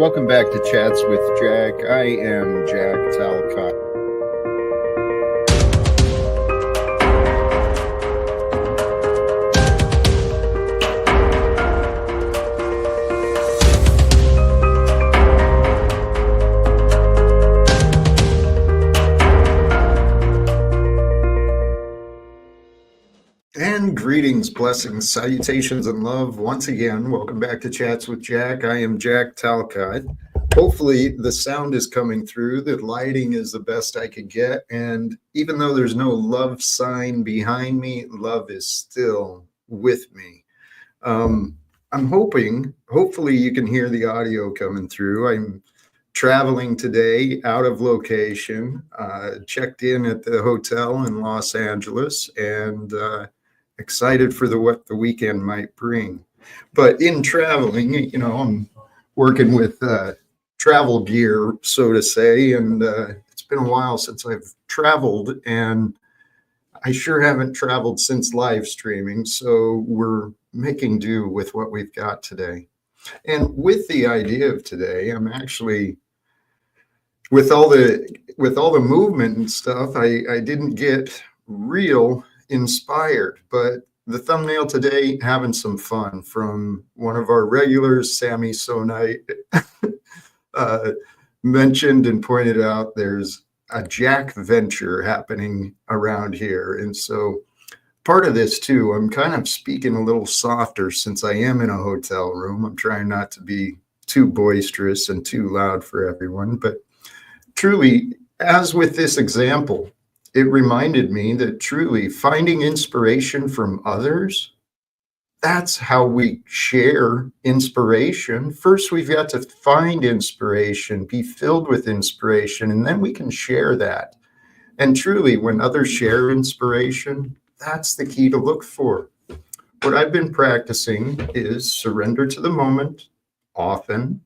Welcome back to Chats with Jack. I am Jack Talcott. And greetings, blessings, salutations, and love. Once again, welcome back to Chats with Jack. I am Jack Talcott. Hopefully the sound is coming through. The lighting is the best I could get. And even though there's no love sign behind me, love is still with me. I'm hopefully you can hear the audio coming through. I'm traveling today out of location, checked in at the hotel in Los Angeles, and excited for what the weekend might bring. But in traveling, I'm working with travel gear, so to say, and it's been a while since I've traveled, and I sure haven't traveled since live streaming, so we're making do with what we've got today. And with the idea of today, I'm actually, with all the movement and stuff, I didn't get real inspired, but the thumbnail today, having some fun, from one of our regulars, Sammy Sonite, mentioned and pointed out there's a Jackventure happening around here. And so part of this too, I'm kind of speaking a little softer since I am in a hotel room. I'm trying not to be too boisterous and too loud for everyone, but truly, as with this example, it reminded me that truly finding inspiration from others, that's how we share inspiration. First, we've got to find inspiration, be filled with inspiration, and then we can share that. And truly, when others share inspiration, that's the key to look for. What I've been practicing is surrender to the moment often,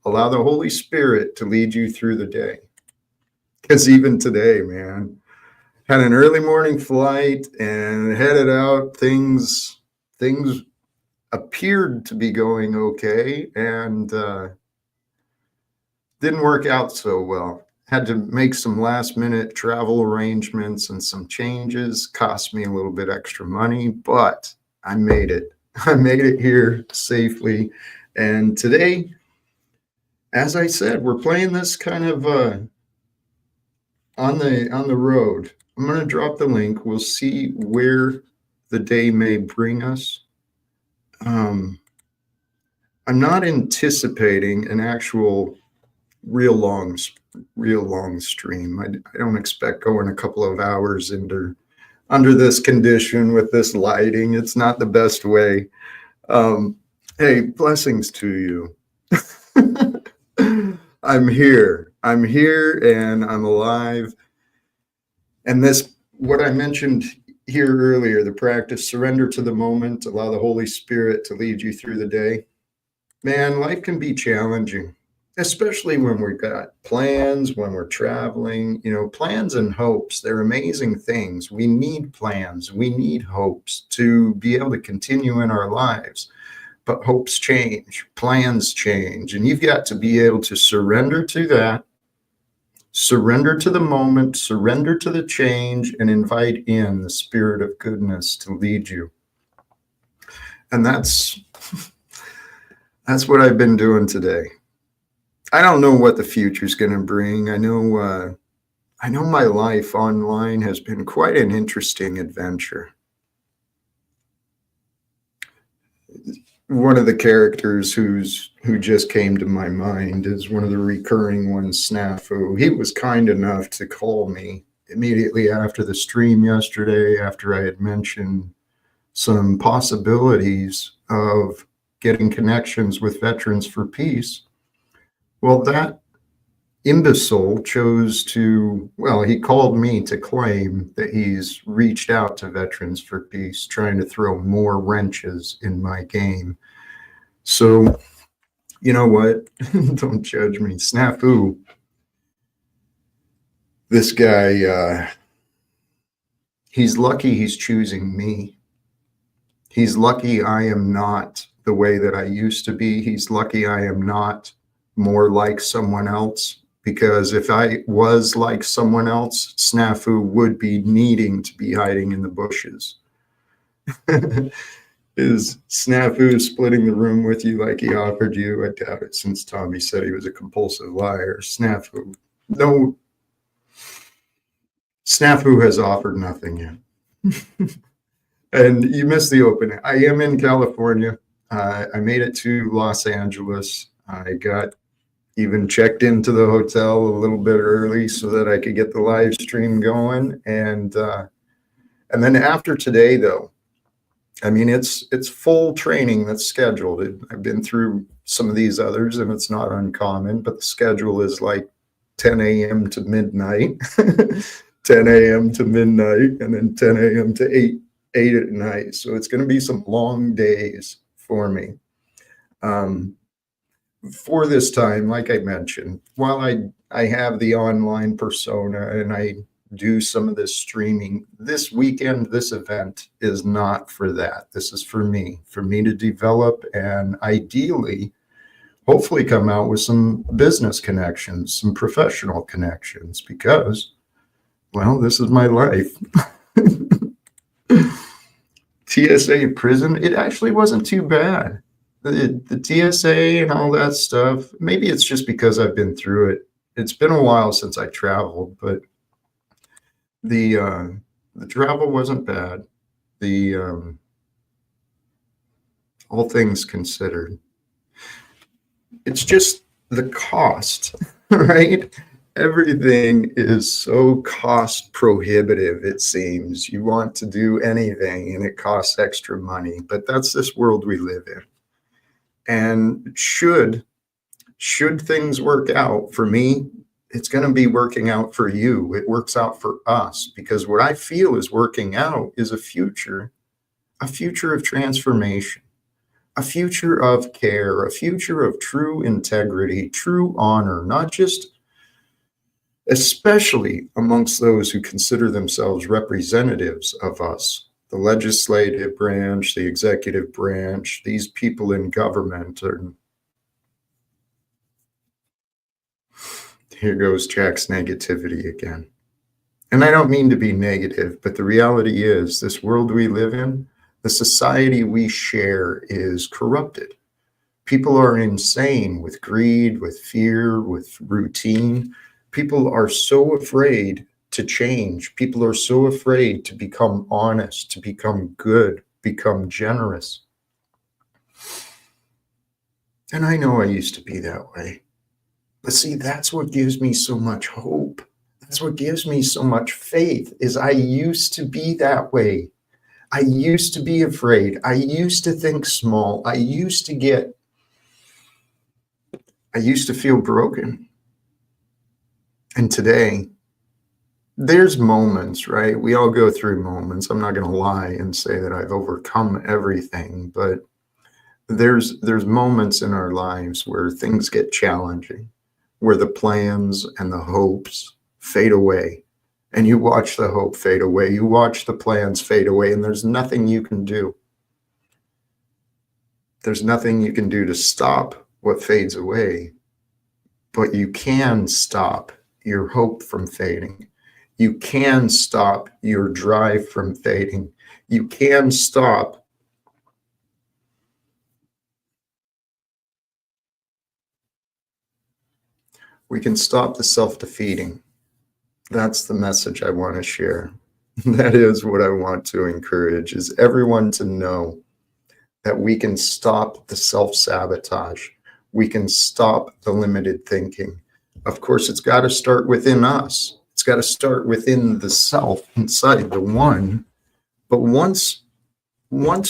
allow the Holy Spirit to lead you through the day. Because even today, man, had an early morning flight and headed out. Things appeared to be going okay, and didn't work out so well. Had to make some last minute travel arrangements and some changes. Cost me a little bit extra money, but I made it. I made it here safely. And today, as I said, we're playing this kind of on the road. I'm going to drop the link. We'll see where the day may bring us. I'm not anticipating an actual real long stream. I don't expect going a couple of hours under this condition with this lighting. It's not the best way. Hey, blessings to you. I'm here, and I'm alive. And this, what I mentioned here earlier, the practice, surrender to the moment, allow the Holy Spirit to lead you through the day. Man, life can be challenging, especially when we've got plans, when we're traveling. Plans and hopes, they're amazing things. We need plans, we need hopes to be able to continue in our lives. But hopes change, plans change, and you've got to be able to surrender to that, surrender to the moment, surrender to the change, and invite in the Spirit of goodness to lead you. And that's what I've been doing today. I don't know what the future's going to bring. I know my life online has been quite an interesting adventure. One of the characters who just came to my mind is one of the recurring ones, Snafu. He was kind enough to call me immediately after the stream yesterday, after I had mentioned some possibilities of getting connections with Veterans for Peace. Well, that imbecile chose to, he called me to claim that he's reached out to Veterans for Peace, trying to throw more wrenches in my game. So, you know what? Don't judge me. Snafu. This guy, he's lucky he's choosing me. He's lucky I am not the way that I used to be. He's lucky I am not more like someone else, because if I was like someone else, Snafu would be needing to be hiding in the bushes. Is Snafu splitting the room with you like he offered you? I doubt it, since Tommy said he was a compulsive liar. Snafu, no, Snafu has offered nothing yet. And you missed the opening. I am in California. I made it to Los Angeles. I got even checked into the hotel a little bit early so that I could get the live stream going. And then after today, though, I mean, it's full training that's scheduled. I've been through some of these others, and it's not uncommon, but the schedule is like 10 a.m. to midnight, 10 a.m. to midnight, and then 10 a.m. to 8 at night. So it's going to be some long days for me. For this time, like I mentioned, while I have the online persona and I do some of this streaming, this weekend, this event is not for that. This is for me to develop and ideally, hopefully come out with some business connections, some professional connections, because, well, this is my life. TSA prison, it actually wasn't too bad. The TSA and all that stuff, maybe it's just because I've been through it. It's been a while since I traveled, but the travel wasn't bad. All things considered, it's just the cost, right? Everything is so cost prohibitive, it seems. You want to do anything and it costs extra money, but that's this world we live in. And should things work out for me, it's going to be working out for you. It works out for us, because what I feel is working out is a future of transformation, a future of care, a future of true integrity, true honor, not just, especially amongst those who consider themselves representatives of us, the legislative branch, the executive branch, these people in government. Here goes Jack's negativity again. And I don't mean to be negative, but the reality is this world we live in, the society we share is corrupted. People are insane with greed, with fear, with routine. People are so afraid to change. People are so afraid to become honest, to become good, become generous. And I know I used to be that way. But see, that's what gives me so much hope. That's what gives me so much faith, is I used to be that way. I used to be afraid. I used to think small. I used to feel broken. And today, there's moments, right? We all go through moments. I'm not going to lie and say that I've overcome everything, but there's moments in our lives where things get challenging, where the plans and the hopes fade away, and you watch the hope fade away, you watch the plans fade away, and there's nothing you can do. There's nothing you can do to stop what fades away, but you can stop your hope from fading. You can stop your drive from fading. You can stop we can stop the self-defeating. That's the message I want to share. That is what I want to encourage, is everyone to know that we can stop the self-sabotage. We can stop the limited thinking. Of course, it's got to start within us. It's got to start within the self, inside the one. But once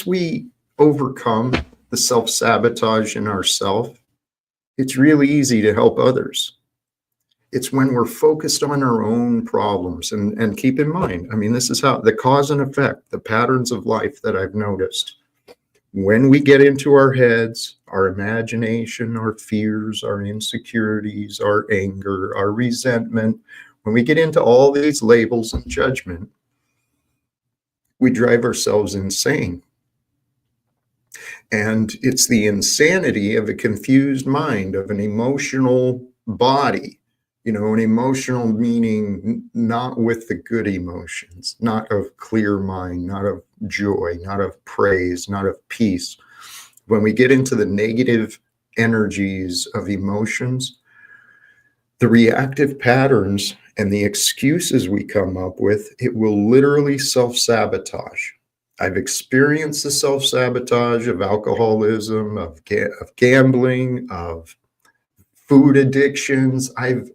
we overcome the self-sabotage in ourselves, it's really easy to help others. It's when we're focused on our own problems. And keep in mind, I mean, this is how the cause and effect, the patterns of life that I've noticed. When we get into our heads, our imagination, our fears, our insecurities, our anger, our resentment, when we get into all these labels and judgment, we drive ourselves insane. And it's the insanity of a confused mind, of an emotional body, an emotional meaning not with the good emotions, not of clear mind, not of joy, not of praise, not of peace. When we get into the negative energies of emotions, the reactive patterns and the excuses we come up with, it will literally self-sabotage. I've experienced the self-sabotage of alcoholism, of gambling, of food addictions. I've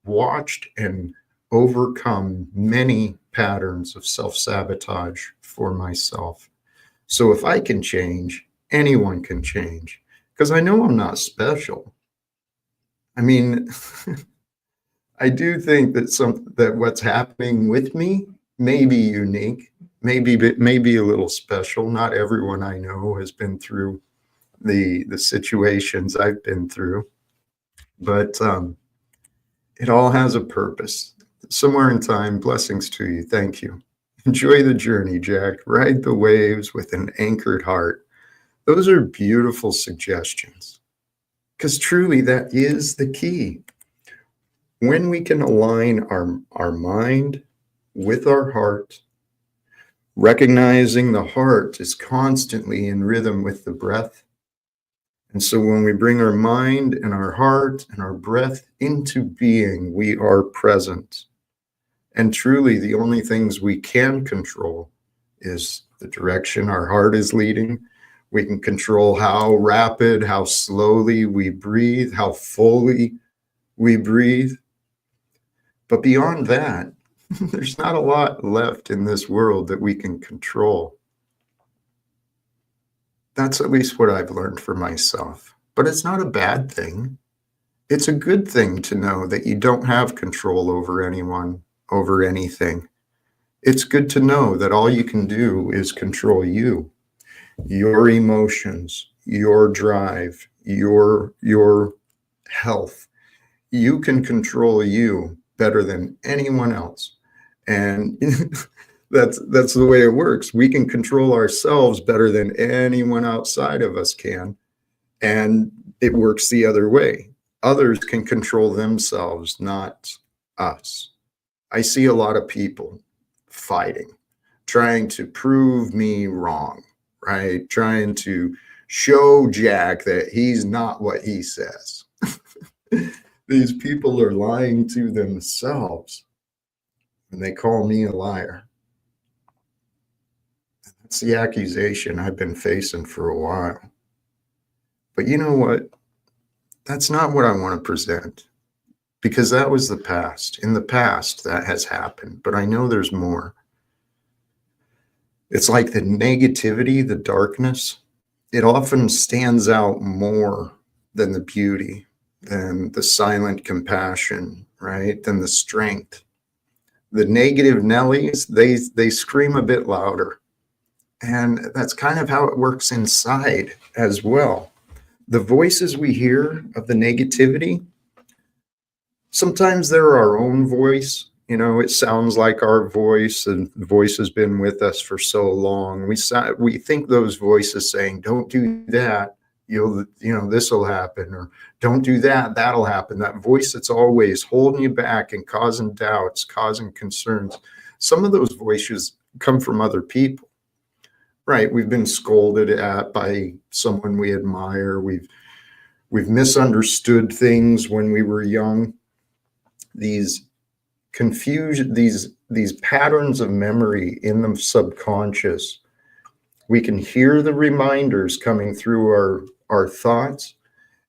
watched and overcome many patterns of self-sabotage for myself. So if I can change, anyone can change, because I know I'm not special. I mean, I do think that what's happening with me may be unique, maybe a little special. Not everyone I know has been through the situations I've been through, but it all has a purpose. Somewhere in time, blessings to you. Thank you. Enjoy the journey, Jack. Ride the waves with an anchored heart. Those are beautiful suggestions, because truly that is the key. When we can align our mind with our heart, recognizing the heart is constantly in rhythm with the breath. And so when we bring our mind and our heart and our breath into being, we are present. And truly, the only things we can control is the direction our heart is leading. We can control how rapid, how slowly we breathe, how fully we breathe. But beyond that, there's not a lot left in this world that we can control. That's at least what I've learned for myself. But it's not a bad thing. It's a good thing to know that you don't have control over anyone, over anything. It's good to know that all you can do is control you, your emotions, your drive, your health. You can control you better than anyone else. And that's the way it works. We can control ourselves better than anyone outside of us can. And it works the other way. Others can control themselves, not us. I see a lot of people fighting, trying to prove me wrong, right? Trying to show Jack that he's not what he says. These people are lying to themselves when they call me a liar. That's the accusation I've been facing for a while. But you know what? That's not what I want to present, because that was the past. In the past, that has happened, but I know there's more. It's like the negativity, the darkness, it often stands out more than the beauty, than the silent compassion, right? Than the strength. The negative Nellies, they scream a bit louder. And that's kind of how it works inside as well. The voices we hear of the negativity, sometimes they're our own voice. It sounds like our voice, and the voice has been with us for so long. We think those voices saying, "Don't do that, this will happen," or "Don't do that, that'll happen." That voice that's always holding you back and causing doubts, causing concerns. Some of those voices come from other people, right? We've been scolded at by someone we admire. We've misunderstood things when we were young. These confusion, these patterns of memory in the subconscious, we can hear the reminders coming through our thoughts,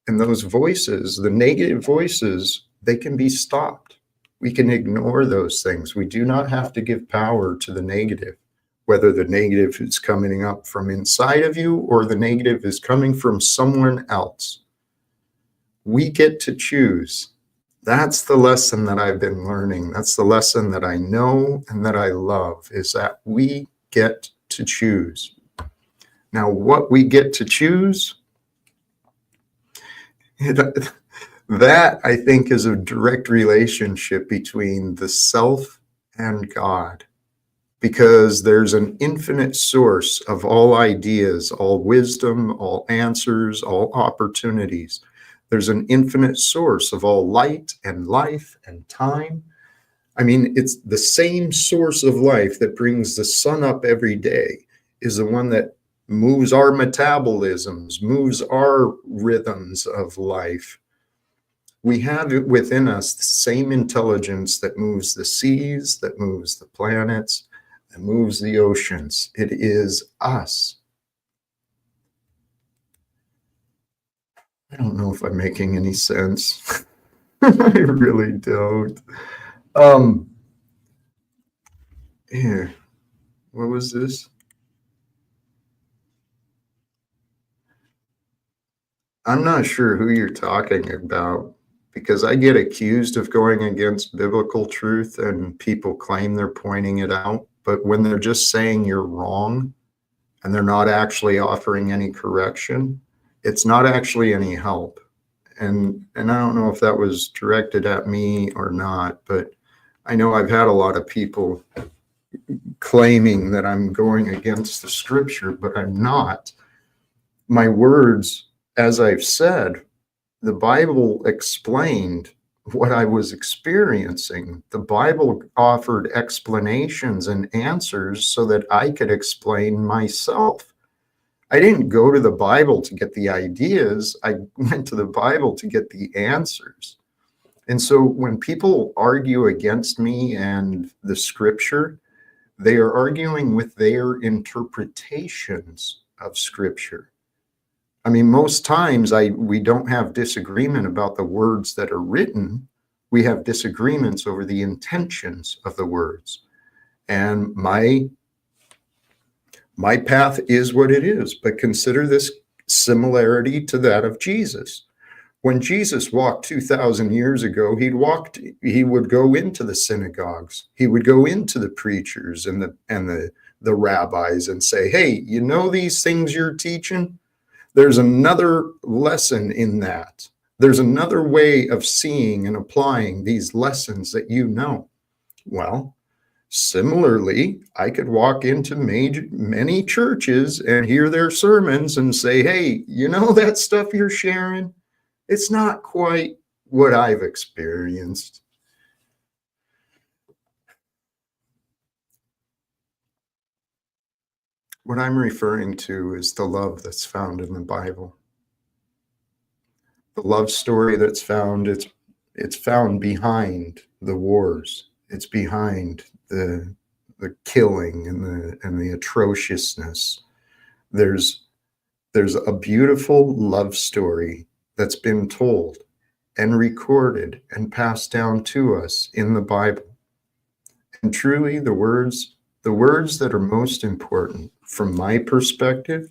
and those voices, the negative voices, they can be stopped. We can ignore those things. We do not have to give power to the negative, whether the negative is coming up from inside of you or the negative is coming from someone else. We get to choose. That's the lesson that I've been learning. That's the lesson that I know and that I love, is that we get to choose. Now, what we get to choose, that I think is a direct relationship between the self and God. because there's an infinite source of all ideas, all wisdom, all answers, all opportunities. There's an infinite source of all light and life and time. I mean, it's the same source of life that brings the sun up every day is the one that moves our metabolisms, moves our rhythms of life. We have it within us the same intelligence that moves the seas, that moves the planets, that moves the oceans. It is us. I don't know if I'm making any sense. I really don't. Yeah, what was this? I'm not sure who you're talking about because I get accused of going against biblical truth and people claim they're pointing it out. But when they're just saying you're wrong and they're not actually offering any correction, it's not actually any help. And I don't know if that was directed at me or not, but I know I've had a lot of people claiming that I'm going against the scripture, but I'm not. My words, as I've said, the Bible explained what I was experiencing. The Bible offered explanations and answers so that I could explain myself. I didn't go to the Bible to get the ideas. I went to the Bible to get the answers. And so when people argue against me and the scripture, they are arguing with their interpretations of scripture. I mean, most times we don't have disagreement about the words that are written. We have disagreements over the intentions of the words. And my path is what it is, but consider this similarity to that of Jesus. When Jesus walked 2,000 years ago, he would go into the synagogues. He would go into the preachers and the rabbis and say, hey, you know these things you're teaching? There's another lesson in that. There's another way of seeing and applying these lessons that you know. Well, similarly, I could walk into many churches and hear their sermons and say, hey, you know that stuff you're sharing? It's not quite what I've experienced. What I'm referring to is the love that's found in the Bible. The love story that's found, it's found behind the wars. It's behind the killing and the atrociousness. There's a beautiful love story that's been told and recorded and passed down to us in the Bible. And truly the words that are most important from my perspective,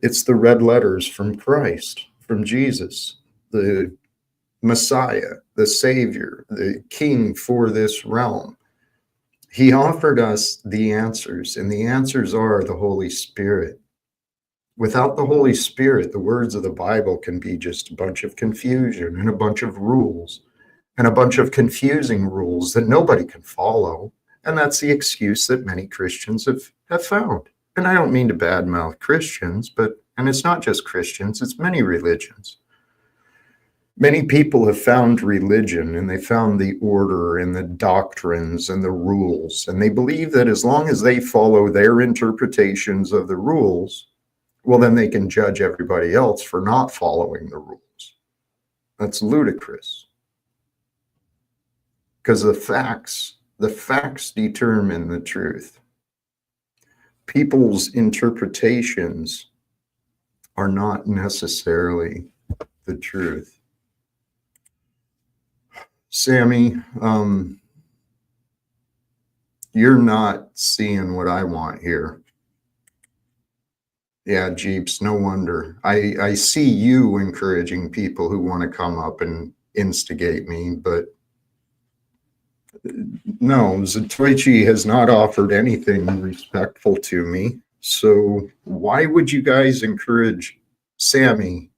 it's the red letters from Christ, from Jesus, the Messiah, the Savior, the King for this realm. He offered us the answers, and the answers are the Holy Spirit. Without the Holy Spirit, the words of the Bible can be just a bunch of confusion and a bunch of rules and a bunch of confusing rules that nobody can follow. And that's the excuse that many Christians have found. And I don't mean to badmouth Christians, and it's not just Christians, it's many religions. Many people have found religion and they found the order and the doctrines and the rules. And they believe that as long as they follow their interpretations of the rules, well, then they can judge everybody else for not following the rules. That's ludicrous. Because the facts determine the truth. People's interpretations are not necessarily the truth. Sammy, you're not seeing what I want here. Yeah, Jeeps, no wonder. I see you encouraging people who want to come up and instigate me, but no, Zatoichi has not offered anything respectful to me. So why would you guys encourage Sammy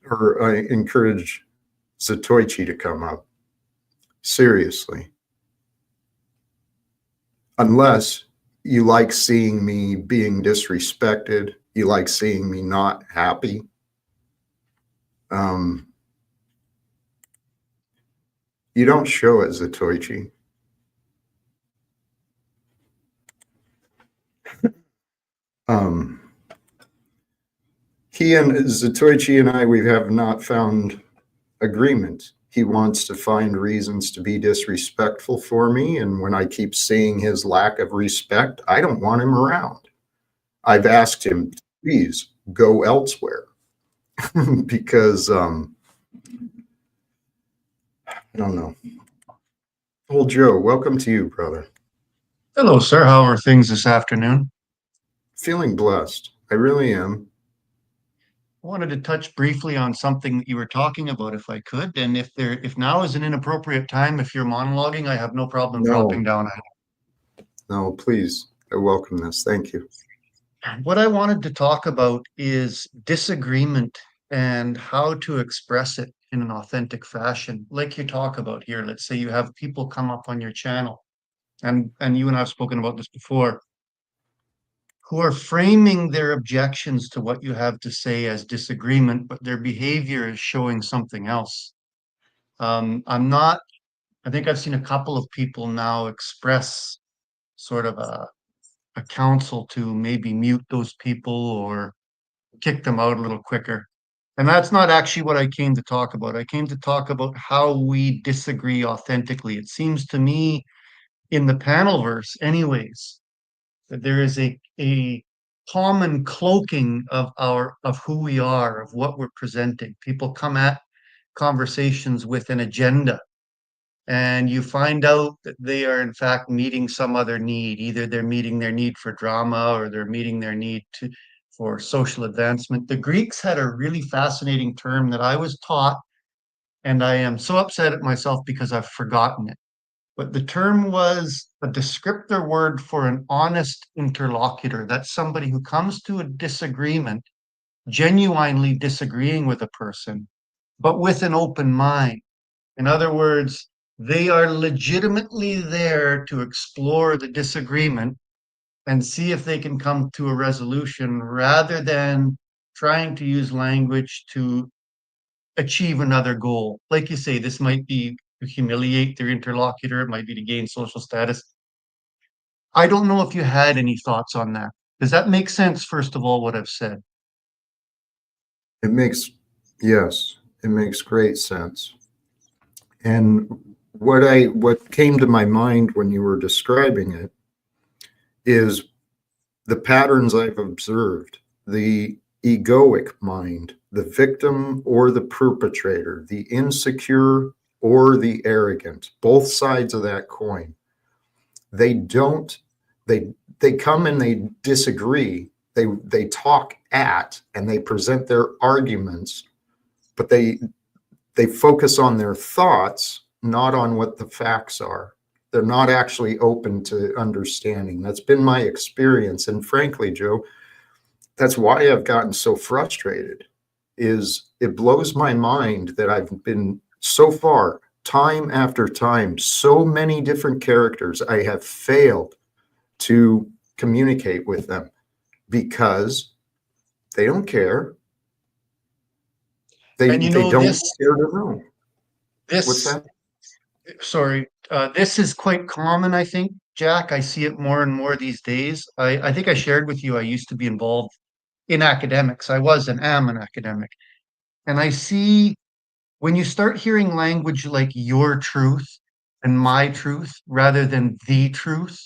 or encourage Zatoichi to come up? Seriously. unless you like seeing me being disrespected, you like seeing me not happy. You don't show it, Zatoichi. Um, he and Zatoichi and I, we have not found agreement. He wants to find reasons to be disrespectful for me. And when I keep seeing his lack of respect, I don't want him around. I've asked him, please go elsewhere because I don't know. Old Joe, welcome to you, brother. Hello, sir. How are things this afternoon? Feeling blessed. I really am. I wanted to touch briefly on something that you were talking about, if I could. And if now is an inappropriate time, if you're monologuing, I have no problem dropping No, down. no, please. I welcome this. Thank you. What I wanted to talk about is disagreement and how to express it in an authentic fashion, like you talk about here. Let's say you have people come up on your channel, and you and I have spoken about this before, who are framing their objections to what you have to say as disagreement, but their behavior is showing something else. I'm not, I think I've seen a couple of people now express sort of a counsel to maybe mute those people or kick them out a little quicker. And that's not actually what I came to talk about. I came to talk about how we disagree authentically. It seems to me in the panel verse, anyways, that there is a common cloaking of who we are, of what we're presenting. People come at conversations with an agenda, and you find out that they are in fact meeting some other need. Either they're meeting their need for drama or they're meeting their need to for social advancement. The Greeks had a really fascinating term that I was taught, and I am so upset at myself because I've forgotten it. But the term was a descriptor word for an honest interlocutor. That's somebody who comes to a disagreement, genuinely disagreeing with a person, but with an open mind. In other words, they are legitimately there to explore the disagreement and see if they can come to a resolution rather than trying to use language to achieve another goal. Like you say, this might be to humiliate their interlocutor, it might be to gain social status. I don't know if you had any thoughts on that. Does that make sense, first of all, what I've said? It makes, yes, it makes great sense. And what came to my mind when you were describing it is the patterns I've observed, the egoic mind, the victim or the perpetrator, the insecure or the arrogant, both sides of that coin. They don't, they come and they disagree. They talk at and they present their arguments, but they focus on their thoughts, not on what the facts are. They're not actually open to understanding. That's been my experience. And frankly, Joe, that's why I've gotten so frustrated. Is it blows my mind that I've been so far, time after time, so many different characters, I have failed to communicate with them because they don't care. And They don't care to know. What's this, that? sorry, this is quite common, I think, Jack. I see it more and more these days. I think I shared with you, I used to be involved in academics. I was and am an academic. And I see when you start hearing language like your truth and my truth rather than the truth,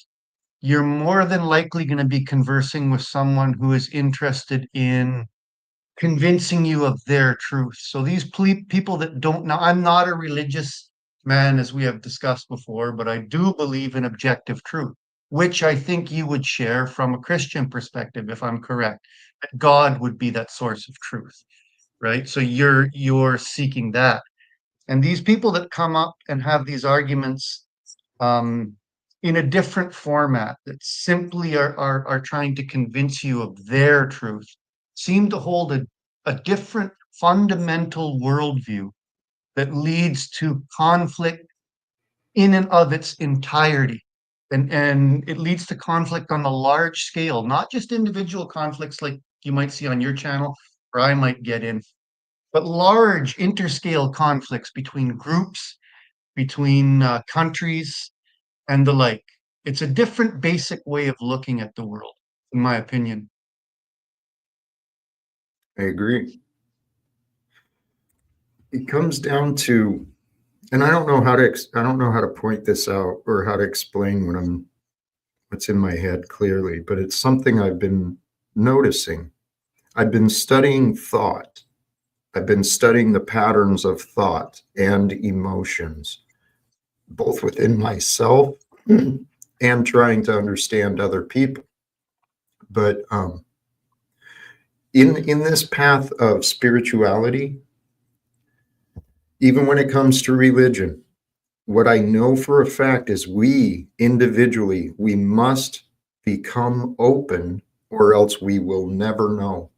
you're more than likely going to be conversing with someone who is interested in convincing you of their truth. So these people that don't know, I'm not a religious man, as we have discussed before, but I do believe in objective truth, which I think you would share from a Christian perspective, if I'm correct. That God would be that source of truth, right? So you're seeking that. And these people that come up and have these arguments um, in a different format that simply are trying to convince you of their truth seem to hold a different fundamental worldview that leads to conflict in and of its entirety. and it leads to conflict on the large scale, not just individual conflicts like you might see on your channel or I might get in, but large interscale conflicts between groups, between countries, and the like. It's a different basic way of looking at the world, in my opinion. I agree. It comes down to, and I don't know how to, I don't know how to point this out or how to explain what's in my head clearly, but it's something I've been noticing. I've been studying thought. I've been studying the patterns of thought and emotions, both within myself and trying to understand other people. But in this path of spirituality, even when it comes to religion, what I know for a fact is we individually, we must become open or else we will never know.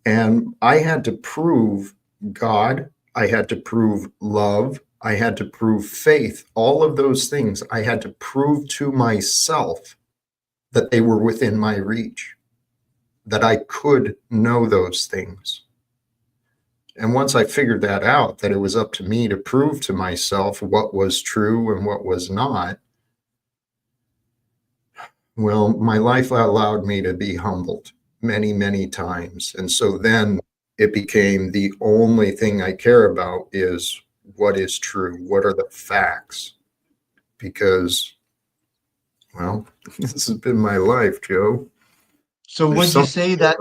And I had to prove God, I had to prove love, I had to prove faith, all of those things. I had to prove to myself that they were within my reach, that I could know those things. And once I figured that out, that it was up to me to prove to myself what was true and what was not, well, my life allowed me to be humbled many, many times. And so then it became the only thing I care about is what is true, what are the facts? Because, well, this has been my life, Joe. So There's would you some, say that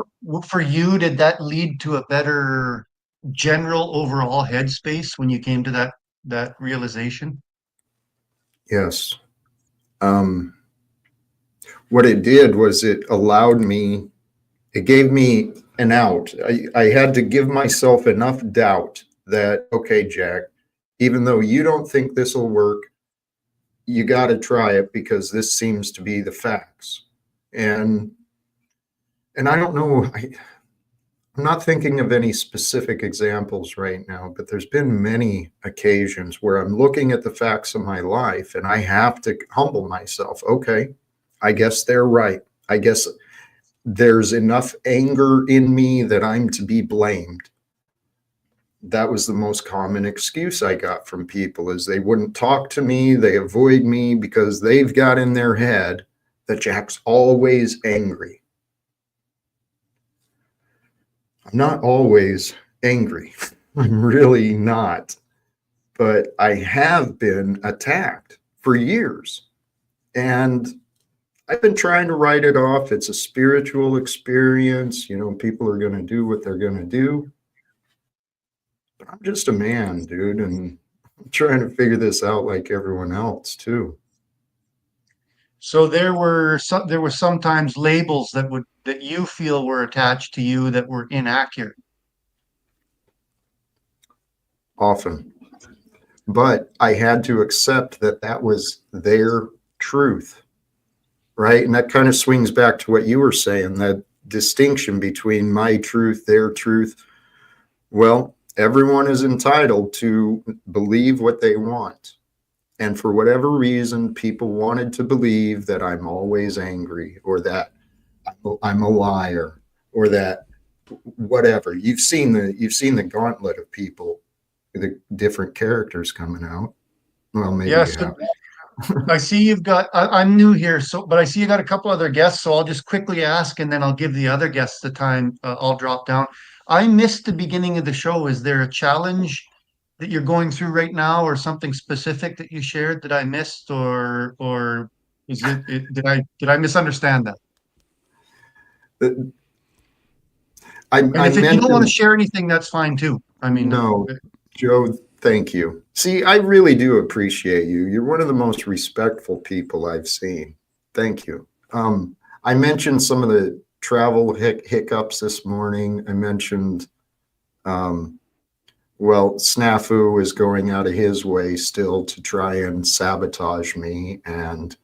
for you, did that lead to a better general overall headspace when you came to that realization? yes. Um, what it did was it allowed me, it gave me an out. I had to give myself enough doubt that, okay, Jack, even though you don't think this will work, you got to try it because this seems to be the facts. And and I don't know, I'm not thinking of any specific examples right now, but there's been many occasions where I'm looking at the facts of my life and I have to humble myself. Okay, I guess they're right. I guess there's enough anger in me that I'm to be blamed. That was the most common excuse I got from people is they wouldn't talk to me, they avoid me because they've got in their head that Jack's always angry. I'm not always angry. I'm really not. But I have been attacked for years. And I've been trying to write it off. It's a spiritual experience. You know, people are going to do what they're going to do. But I'm just a man, dude. And I'm trying to figure this out like everyone else, too. So there were sometimes labels that you feel were attached to you that were inaccurate. Often. But I had to accept that that was their truth, right? And that kind of swings back to what you were saying, that distinction between my truth, their truth. Well, everyone is entitled to believe what they want. And for whatever reason, people wanted to believe that I'm always angry or that I'm a liar or that whatever. You've seen the gauntlet of people, the different characters coming out. Well, maybe you Yes, haven't. I see you've got, I'm new here, but I see you got a couple other guests, so I'll just quickly ask and then I'll give the other guests the time. I'll drop down. I missed the beginning of the show. Is there a challenge that you're going through right now or something specific that you shared that I missed or did I misunderstand that? And I if you don't want to mentioned share anything, that's fine too. I mean, no, Joe. Thank you. See, I really do appreciate you. You're one of the most respectful people I've seen. Thank you. I mentioned some of the travel hiccups this morning. I mentioned, um, well, Snafu is going out of his way still to try and sabotage me and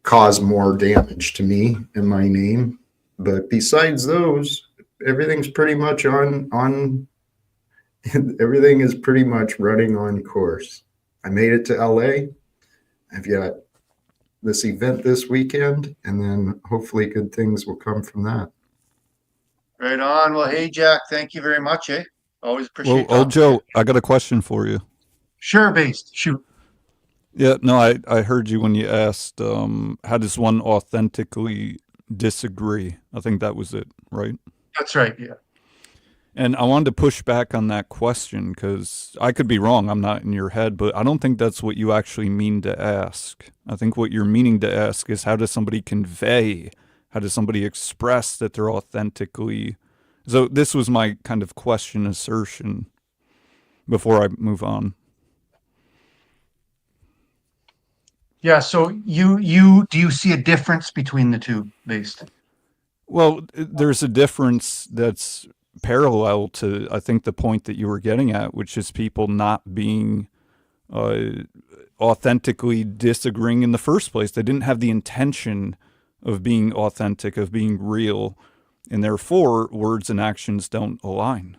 cause more damage to me and my name. But besides those, everything's pretty much on everything is pretty much running on course. I made it to LA. I've got this event this weekend, and then hopefully good things will come from that. Right on. Well, hey, Jack, thank you very much, eh? Always Well, appreciate old talking to you. Joe, I got a question for you. Sure, based. Shoot. Yeah, no, I heard you when you asked, how does one authentically disagree? I think that was it, right? That's right. Yeah. And I wanted to push back on that question because I could be wrong. I'm not in your head, but I don't think that's what you actually mean to ask. I think what you're meaning to ask is how does somebody convey, how does somebody express that they're authentically. So this was my kind of question assertion before I move on. Yeah. So you do you see a difference between the two, based? Well, there's a difference that's parallel to, I think, the point that you were getting at, which is people not being uh, authentically disagreeing in the first place. They didn't have the intention of being authentic, of being real, and therefore words and actions don't align.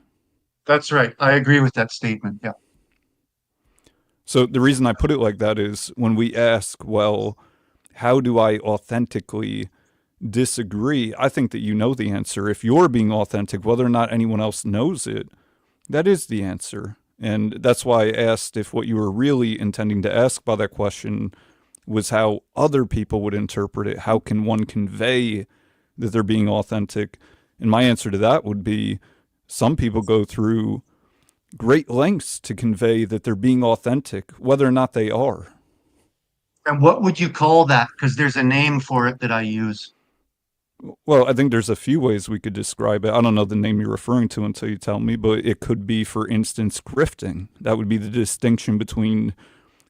That's right. I agree with that statement. Yeah. So the reason I put it like that is when we ask, well, how do I authentically disagree? I think that you know the answer. If you're being authentic, whether or not anyone else knows it, that is the answer. And that's why I asked if what you were really intending to ask by that question was how other people would interpret it. How can one convey that they're being authentic? And my answer to that would be some people go through great lengths to convey that they're being authentic, whether or not they are. And what would you call that? Because there's a name for it that I use. Well, I think there's a few ways we could describe it. I don't know the name you're referring to until you tell me, but it could be, for instance, grifting. That would be the distinction between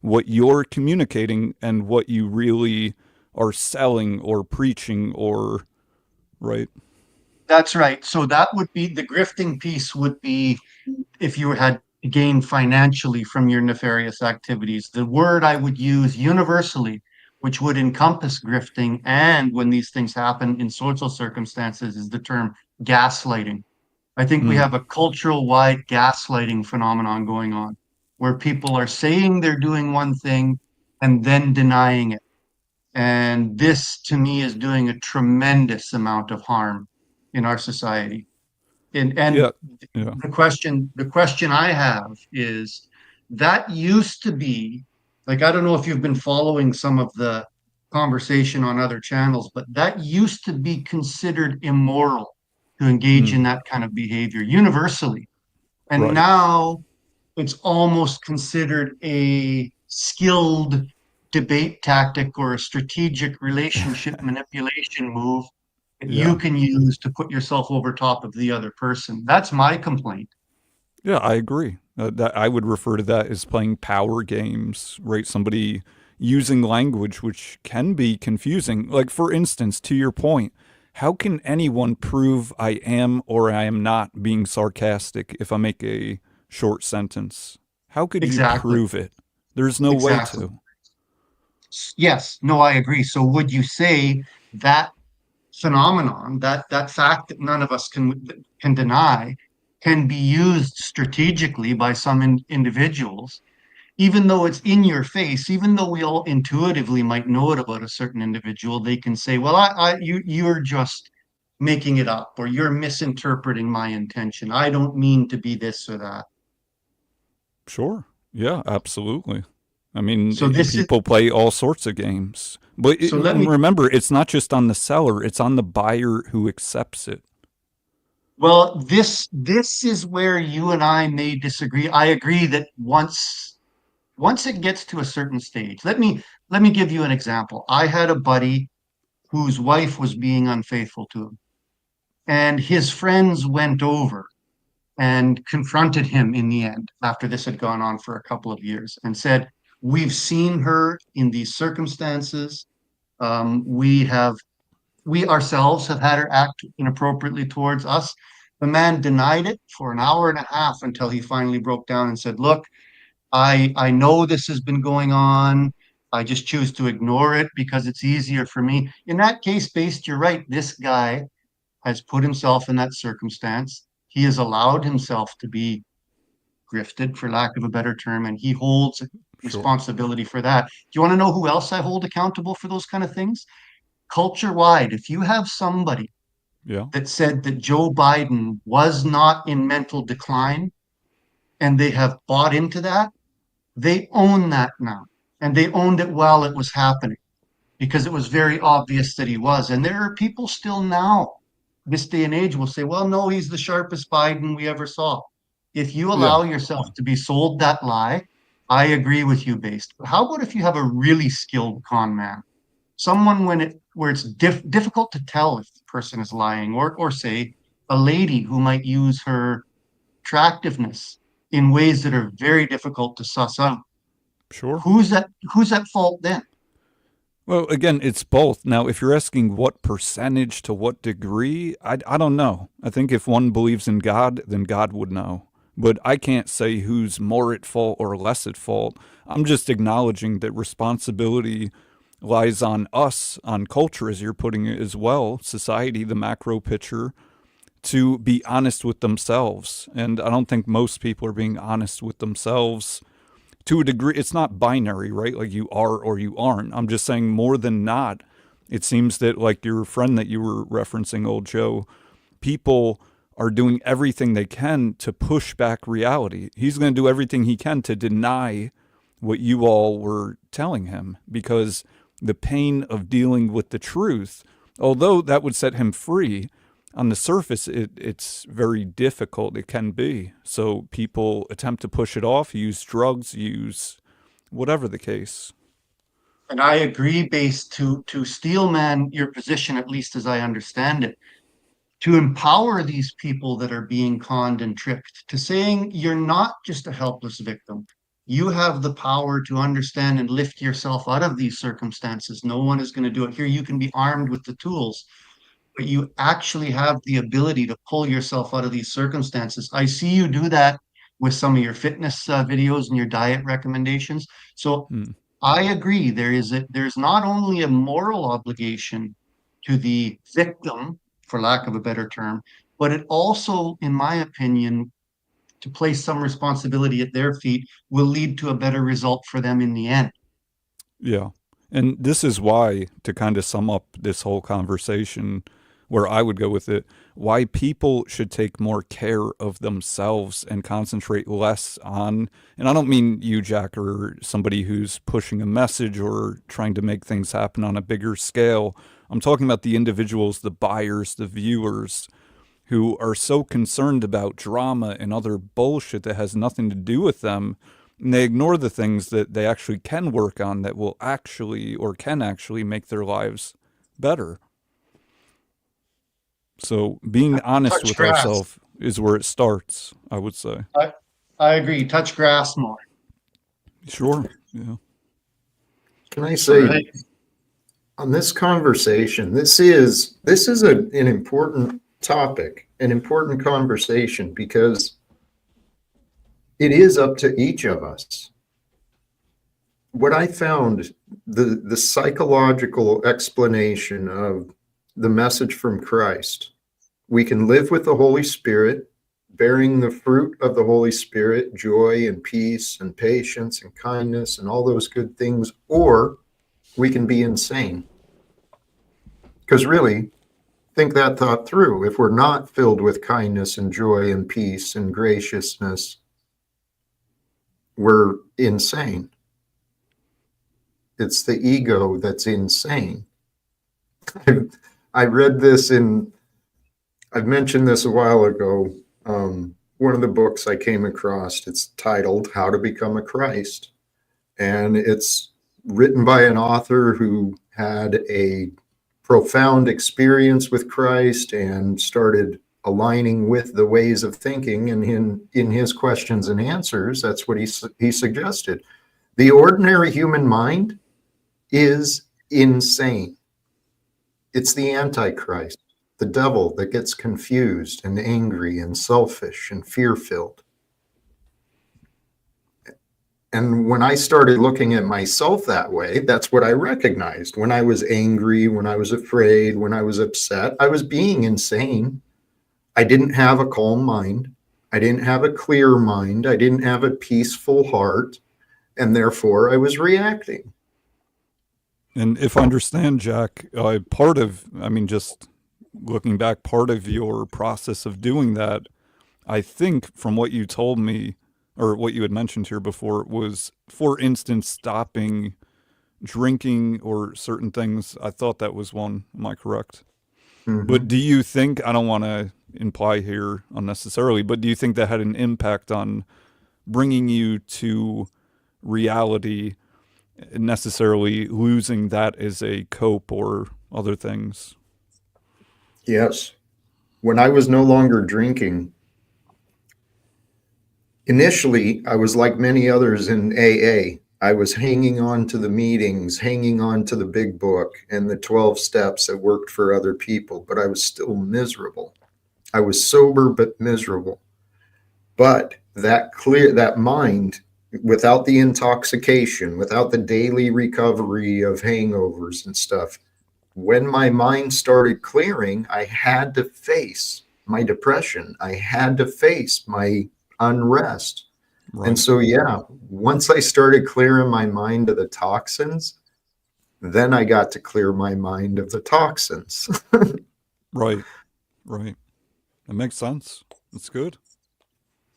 what you're communicating and what you really are selling or preaching or, right? That's right. So that would be the grifting piece would be if you had gained financially from your nefarious activities. The word I would use universally, which would encompass grifting, and when these things happen in social circumstances, is the term gaslighting. I think we Mm, have a cultural wide gaslighting phenomenon going on where people are saying they're doing one thing and then denying it. And this, to me, is doing a tremendous amount of harm in our society. And yeah, yeah. the question I have is that used to be like, I don't know if you've been following some of the conversation on other channels, but that used to be considered immoral to engage in Mm, that kind of behavior universally. And right. now it's almost considered a skilled debate tactic or a strategic relationship manipulation move that you Yeah. can use to put yourself over top of the other person. That's my complaint. Yeah, I agree. That I would refer to that as playing power games, right? Somebody using language which can be confusing. Like, for instance, to your point, how can anyone prove I am or I am not being sarcastic if I make a short sentence? How could you Exactly. prove it? There's no way Exactly. to. Yes, no, I agree. So would you say that phenomenon, that fact that none of us can deny, can be used strategically by some individuals, even though it's in your face, even though we all intuitively might know it about a certain individual, they can say, "Well, you're just making it up, or you're misinterpreting my intention. I don't mean to be this or that." Sure. Yeah, absolutely. I mean, So this is people play all sorts of games. But so let and me remember, it's not just on the seller, it's on the buyer who accepts it. Well, this is where you and I may disagree. I agree that once it gets to a certain stage, let me give you an example. I had a buddy whose wife was being unfaithful to him, and his friends went over and confronted him in the end after this had gone on for a couple of years and said, "We've seen her in these circumstances. We ourselves have had her act inappropriately towards us." The man denied it for an hour and a half until he finally broke down and said, "Look, I know this has been going on. I just choose to ignore it because it's easier for me." In that case, based, you're right. This guy has put himself in that circumstance. He has allowed himself to be grifted, for lack of a better term, and he holds responsibility for that. Do you want to know who else I hold accountable for those kind of things? Culture wide, if you have somebody Yeah. that said that Joe Biden was not in mental decline and they have bought into that, they own that now. And they owned it while it was happening because it was very obvious that he was. And there are people still now, this day and age, will say, well, no, he's the sharpest Biden we ever saw. If you Yeah. allow yourself to be sold that lie, I agree with you, based. But how about if you have a really skilled con man? Someone where it's difficult to tell if the person is lying, or say a lady who might use her attractiveness in ways that are very difficult to suss out. Sure. Who's at fault then? Well, again, it's both. Now, if you're asking what percentage to what degree, I don't know. I think if one believes in God, then God would know. But I can't say who's more at fault or less at fault. I'm just acknowledging that responsibility lies on us, on culture, as you're putting it as well, society, the macro picture, to be honest with themselves. And I don't think most people are being honest with themselves to a degree. It's not binary, right? Like you are or you aren't. I'm just saying more than not, it seems that like your friend that you were referencing, old Joe, people are doing everything they can to push back reality. He's going to do everything he can to deny what you all were telling him because the pain of dealing with the truth, although that would set him free, on the surface, it's very difficult. It can be. So people attempt to push it off, use drugs, use whatever the case. And I agree, based to steelman your position, at least as I understand it, to empower these people that are being conned and tricked, to saying you're not just a helpless victim. You have the power to understand and lift yourself out of these circumstances. No one is going to do it here. You can be armed with the tools, but you actually have the ability to pull yourself out of these circumstances. I see you do that with some of your fitness videos and your diet recommendations. So Hmm. I agree. There's not only a moral obligation to the victim, for lack of a better term, but it also, in my opinion, to place some responsibility at their feet will lead to a better result for them in the end. Yeah. And this is why, to kind of sum up this whole conversation, where I would go with it, why people should take more care of themselves and concentrate less on, and I don't mean you, Jack, or somebody who's pushing a message or trying to make things happen on a bigger scale. I'm talking about the individuals, the buyers, the viewers, who are so concerned about drama and other bullshit that has nothing to do with them. And they ignore the things that they actually can work on that will actually or can actually make their lives better. So being honest Touch with grass. ourselves is where it starts, I would say. I agree. Touch grass more. Sure. Yeah. Can I All say right. on this conversation, this is an important topic, an important conversation, because it is up to each of us. What I found, the psychological explanation of the message from Christ, we can live with the Holy Spirit, bearing the fruit of the Holy Spirit, joy and peace and patience and kindness and all those good things, or we can be insane. Because really, think that thought through. If we're not filled with kindness and joy and peace and graciousness, we're insane. It's the ego that's insane. I read this I've mentioned this a while ago. One of the books I came across, it's titled How to Become a Christ. And it's written by an author who had a profound experience with Christ and started aligning with the ways of thinking. And in his questions and answers, that's what he suggested. The ordinary human mind is insane. It's the Antichrist, the devil that gets confused and angry and selfish and fear-filled. And when I started looking at myself that way, that's what I recognized. When I was angry, when I was afraid, when I was upset, I was being insane. I didn't have a calm mind. I didn't have a clear mind. I didn't have a peaceful heart. and therefore I was reacting. And if I understand, Jack, just looking back, part of your process of doing that, I think from what you told me or what you had mentioned here before was, for instance, stopping drinking or certain things. I thought that was one. Am I correct? But do you think, I don't want to imply here unnecessarily, but do you think that had an impact on bringing you to reality, necessarily losing that as a cope or other things? Yes. When I was no longer drinking, initially, I was like many others in AA. I was hanging on to the meetings, hanging on to the big book and the 12 steps that worked for other people, but I was still miserable. I was sober but miserable. But that mind, without the intoxication, without the daily recovery of hangovers and stuff, when my mind started clearing, I had to face my depression. I had to face my unrest. Right. And so, yeah, once I started clearing my mind of the toxins, then I got to clear my mind of the toxins. Right. Right. That makes sense. That's good.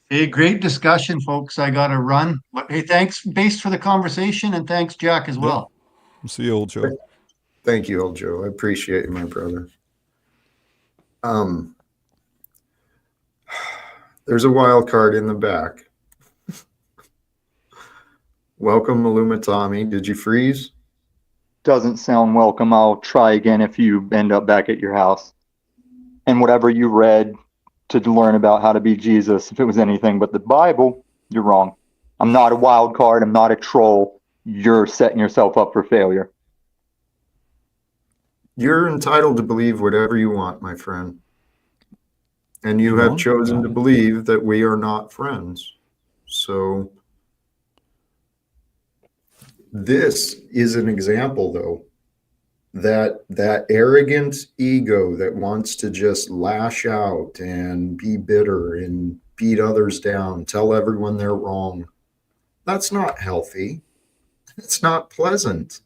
Hey, great discussion, folks. I got to run. But hey, thanks, Base, for the conversation, and thanks, Jack, as well. See you, old Joe. Thank you, old Joe. I appreciate you, my brother. There's a wild card in the back. Welcome, Maluma Tommy. Did you freeze? Doesn't sound welcome. I'll try again if you end up back at your house. And whatever you read to learn about how to be Jesus, if it was anything but the Bible, you're wrong. I'm not a wild card. I'm not a troll. You're setting yourself up for failure. You're entitled to believe whatever you want, my friend. And you have chosen to believe that we are not friends. So this is an example, though, that arrogant ego that wants to just lash out and be bitter and beat others down, tell everyone they're wrong. That's not healthy. It's not pleasant.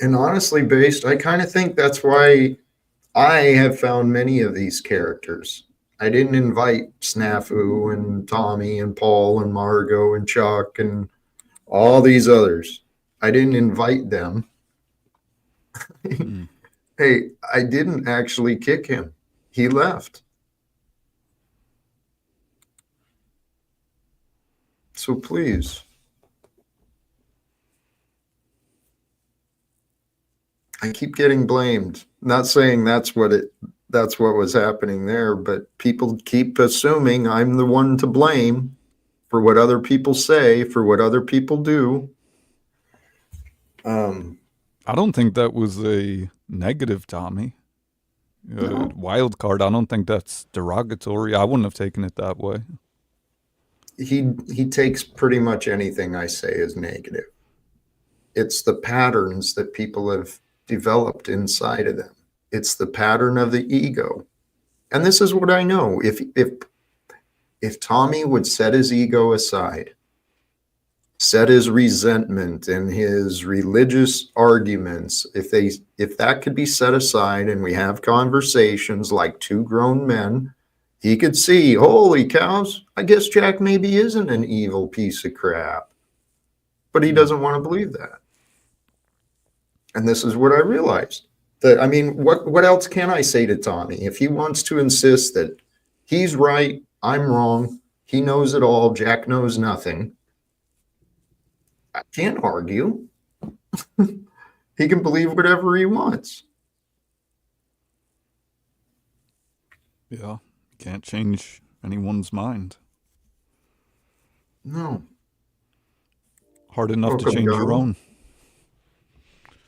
And honestly, Based, I kind of think that's why I have found many of these characters. I didn't invite Snafu and Tommy and Paul and Margot and Chuck and all these others. I didn't invite them. Hey, I didn't actually kick him. He left. So please. I keep getting blamed. Not saying that's what was happening there, but people keep assuming I'm the one to blame for what other people say, for what other people do. I don't think that was a negative, Tommy. No. Wild card. I don't think that's derogatory. I wouldn't have taken it that way. He takes pretty much anything I say as negative. It's the patterns that people have developed inside of them. It's the pattern of the ego. And this is what I know. If Tommy would set his ego aside, set his resentment and his religious arguments, if that could be set aside and we have conversations like two grown men, he could see, holy cows, I guess Jack maybe isn't an evil piece of crap. But he doesn't want to believe that. And this is what I realized. That, I mean, what else can I say to Tommy? If he wants to insist that he's right, I'm wrong, he knows it all, Jack knows nothing, I can't argue. He can believe whatever he wants. Yeah, can't change anyone's mind. No. Hard enough to Welcome, change your Donald. own.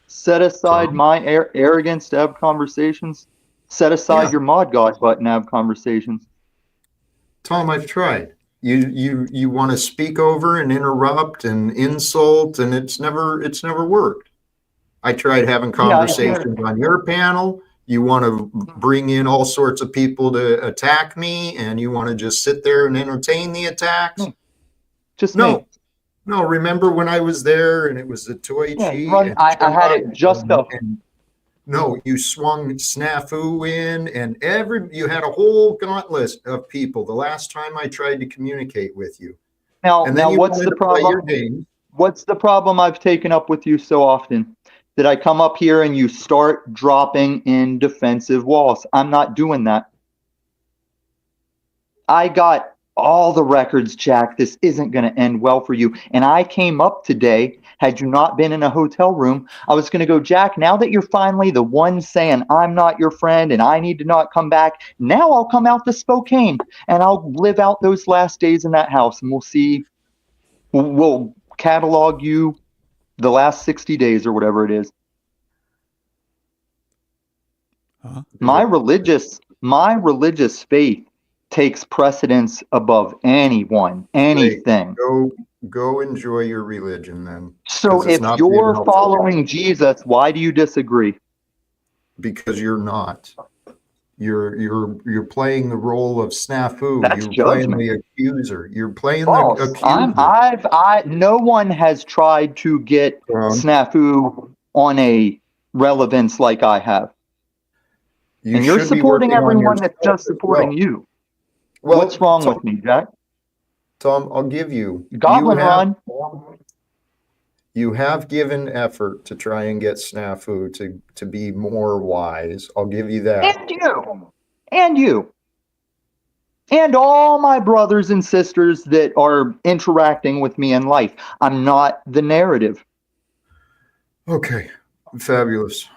Set aside Tom? my arrogance to have conversations. Set aside Yeah. your mod god button to have conversations. Tom, I've tried. You want to speak over and interrupt and insult, and it's never worked. I tried having conversations on your panel. You want to bring in all sorts of people to attack me, and you want to just sit there and entertain the attacks? Just No, me. no. Remember when I was there and it was the Yeah, Toichi and I had it just up. and no, you swung Snafu in, and you had a whole gauntlet of people the last time I tried to communicate with you. And then Now you what's wanted the to play your problem? game. What's the problem I've taken up with you so often? That I come up here and you start dropping in defensive walls. I'm not doing that. I got all the records, Jack. This isn't going to end well for you. And I came up today, had you not been in a hotel room, I was going to go, Jack, now that you're finally the one saying I'm not your friend and I need to not come back, now I'll come out to Spokane and I'll live out those last days in that house and we'll see. We'll catalog you the last 60 days or whatever it is. Huh? My religious faith takes precedence above anyone, anything. Go enjoy your religion then. So 'Cause it's if not being you're helpful. following Jesus, why do you disagree? Because you're not. You're playing the role of snafu. That's You're playing judgment. the accuser. You're playing the False. accuser. No one has tried to get snafu on a relevance like I have. You And you're should be supporting working on everyone that's yourself just as supporting well. you. Well, What's wrong Tom, with me, Jack? Tom, I'll give you. Goblin Run. You have given effort to try and get snafu to be more wise. I'll give you that. And you. And you. And all my brothers and sisters that are interacting with me in life. I'm not the narrative. Okay, fabulous.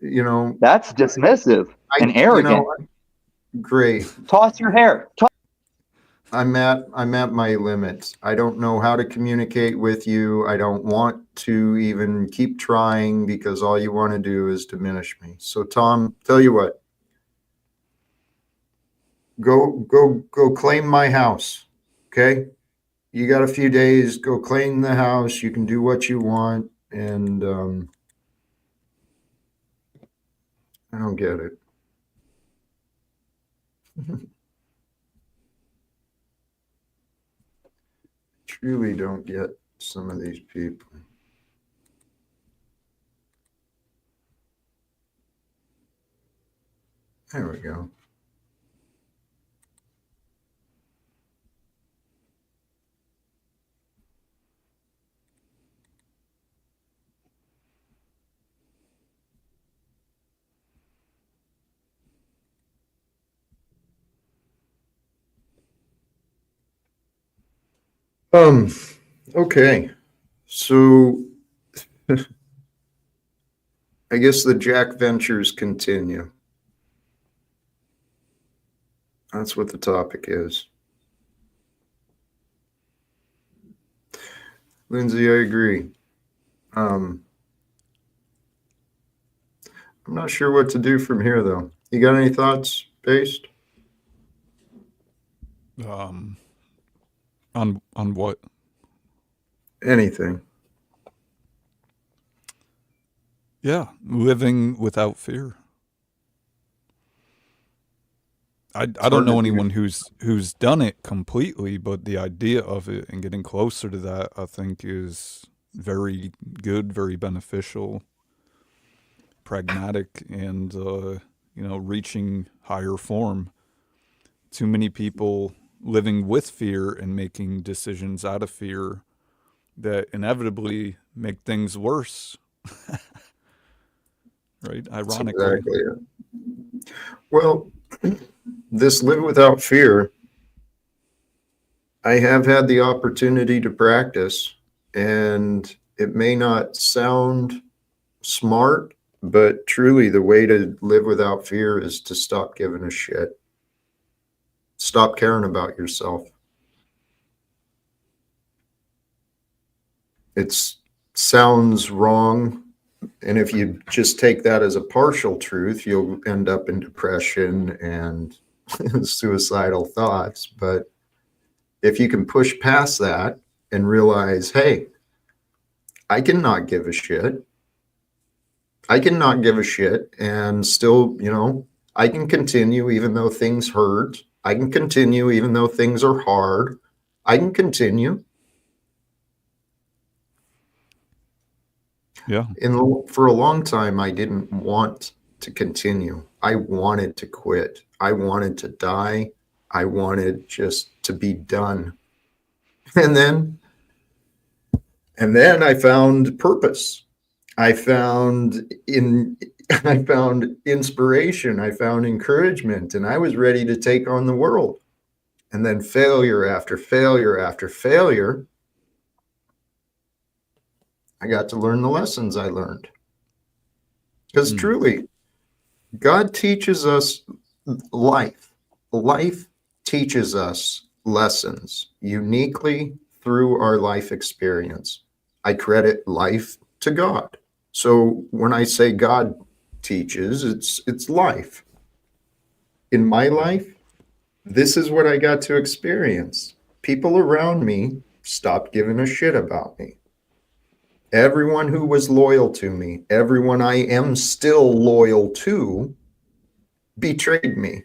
You know, That's dismissive and arrogant. Great. Toss your hair. I'm at my limits. I don't know how to communicate with you. I don't want to even keep trying because all you want to do is diminish me. So Tom, tell you what. Go claim my house. Okay? You got a few days, go claim the house. You can do what you want, and I don't get it. Truly don't get some of these people. There we go. Okay. So I guess the Jackventures continue. That's what the topic is. Lindsay, I agree. I'm not sure what to do from here, though. You got any thoughts, Based? On what? Anything. Yeah, living without fear. I don't know anyone who's done it completely, but the idea of it and getting closer to that, I think, is very good, very beneficial, pragmatic, and reaching higher form. Too many people living with fear and making decisions out of fear that inevitably make things worse. Right? Ironically. That's exactly it. Well, this live without fear, I have had the opportunity to practice, and it may not sound smart, but truly the way to live without fear is to stop giving a shit. Stop caring about yourself. It sounds wrong, and if you just take that as a partial truth, you'll end up in depression and suicidal thoughts. But if you can push past that and realize, hey, I can not give a shit. I can not give a shit and still, I can continue even though things hurt. I can continue even though things are hard. I can continue. Yeah. For a long time, I didn't want to continue. I wanted to quit. I wanted to die. I wanted just to be done. And then I found purpose. I found inspiration. I found encouragement, and I was ready to take on the world. And then failure after failure after failure, I got to learn the lessons I learned. Because truly, God teaches us life. Life teaches us lessons uniquely through our life experience. I credit life to God. So when I say God teaches, it's life. In my life, this is what I got to experience. People around me stopped giving a shit about me. Everyone who was loyal to me, everyone I am still loyal to, betrayed me.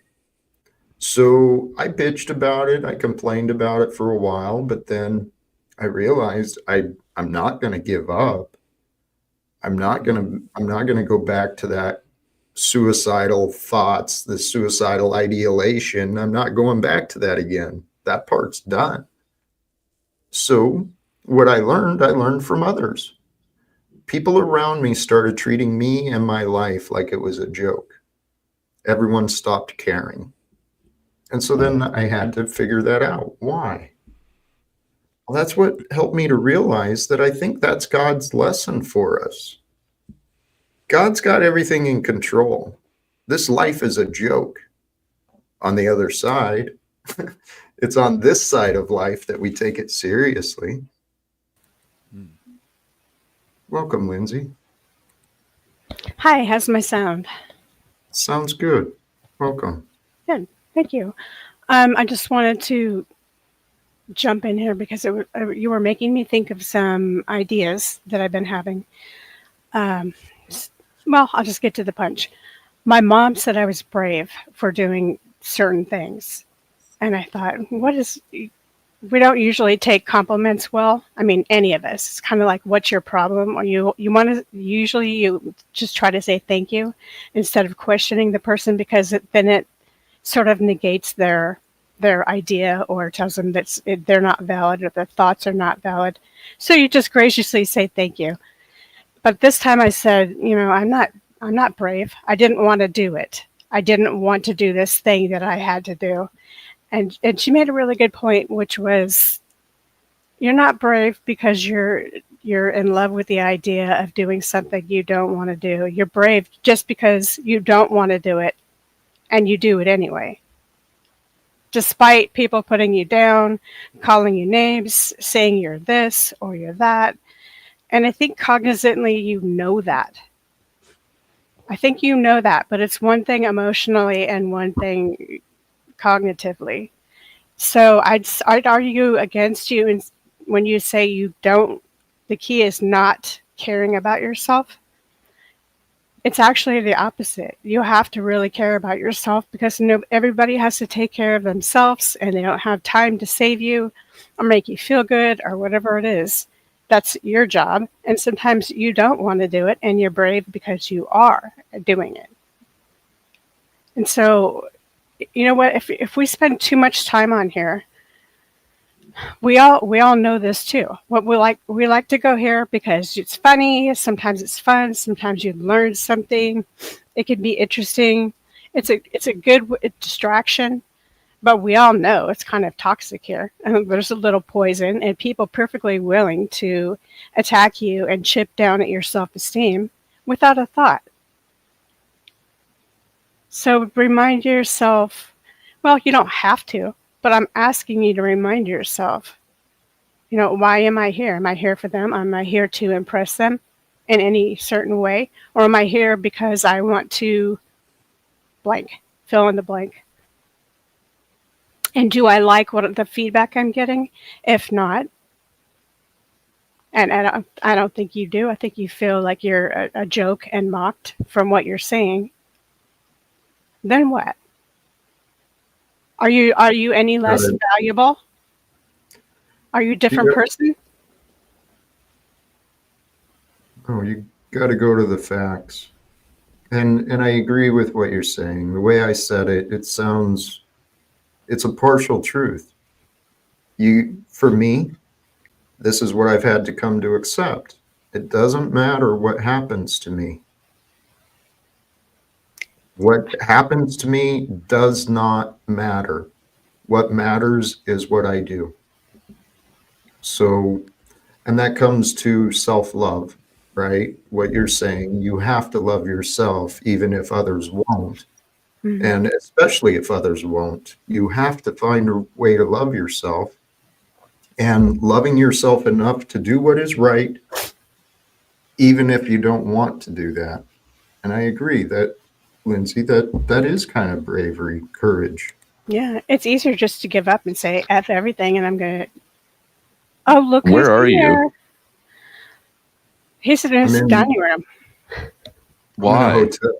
So I bitched about it. I complained about it for a while, but then I realized I'm not going to give up. I'm not going to go back to that suicidal thoughts, the suicidal ideation. I'm not going back to that again. That part's done. So what I learned from others. People around me started treating me and my life like it was a joke. Everyone stopped caring. And so then I had to figure that out. Why? Well, that's what helped me to realize that I think that's God's lesson for us. God's got everything in control. This life is a joke. On the other side, it's on this side of life that we take it seriously. Welcome, Lindsay. Hi, how's my sound? Sounds good. Welcome. Good, thank you. I just wanted to jump in here because you were making me think of some ideas that I've been having. Well, I'll just get to the punch. My mom said I was brave for doing certain things. And I thought, we don't usually take compliments well. I mean, any of us. It's kind of like, what's your problem? Or you just try to say thank you instead of questioning the person, because then it sort of negates their idea or tells them that they're not valid or their thoughts are not valid. So you just graciously say thank you. But this time I said, I'm not brave. I didn't want to do it. I didn't want to do this thing that I had to do. And she made a really good point, which was, you're not brave because you're in love with the idea of doing something you don't want to do. You're brave just because you don't want to do it, and you do it anyway. Despite people putting you down, calling you names, saying you're this or you're that. And I think cognizantly you know that. I think you know that, but it's one thing emotionally and one thing cognitively. So I'd argue against you when you say you don't. The key is not caring about yourself. It's actually the opposite. You have to really care about yourself, because everybody has to take care of themselves, and they don't have time to save you or make you feel good or whatever it is. That's your job. And sometimes you don't want to do it, and you're brave because you are doing it. And so, you know what? If we spend too much time on here, we all know this too. What we like to go here because it's funny. Sometimes it's fun. Sometimes you learn something. It can be interesting. It's a good distraction. But we all know it's kind of toxic here. There's a little poison, and people perfectly willing to attack you and chip down at your self-esteem without a thought. So remind yourself, well, you don't have to, but I'm asking you to remind yourself, why am I here? Am I here for them? Am I here to impress them in any certain way? Or am I here because I want to blank, fill in the blank? And do I like the feedback I'm getting? If not, And I don't think you do. I think you feel like you're a joke and mocked from what you're saying. Then what? Are you any less Uh, valuable? Are you a different you person? oh, you got to go to the facts. And I agree with what you're saying. The way I said it, it's a partial truth. For me, this is what I've had to come to accept. It doesn't matter what happens to me. What happens to me does not matter. What matters is what I do. So, and that comes to self-love, right? What you're saying, you have to love yourself even if others won't. Mhm. And especially if others won't, you have to find a way to love yourself, and loving yourself enough to do what is right, even if you don't want to do that. And I agree that, Lindsay, that is kind of bravery, courage. Yeah, it's easier just to give up and say F everything and I'm gonna, oh, look who's Where are you? here. He's in his I'm in, dining room. I'm in a Why? hotel.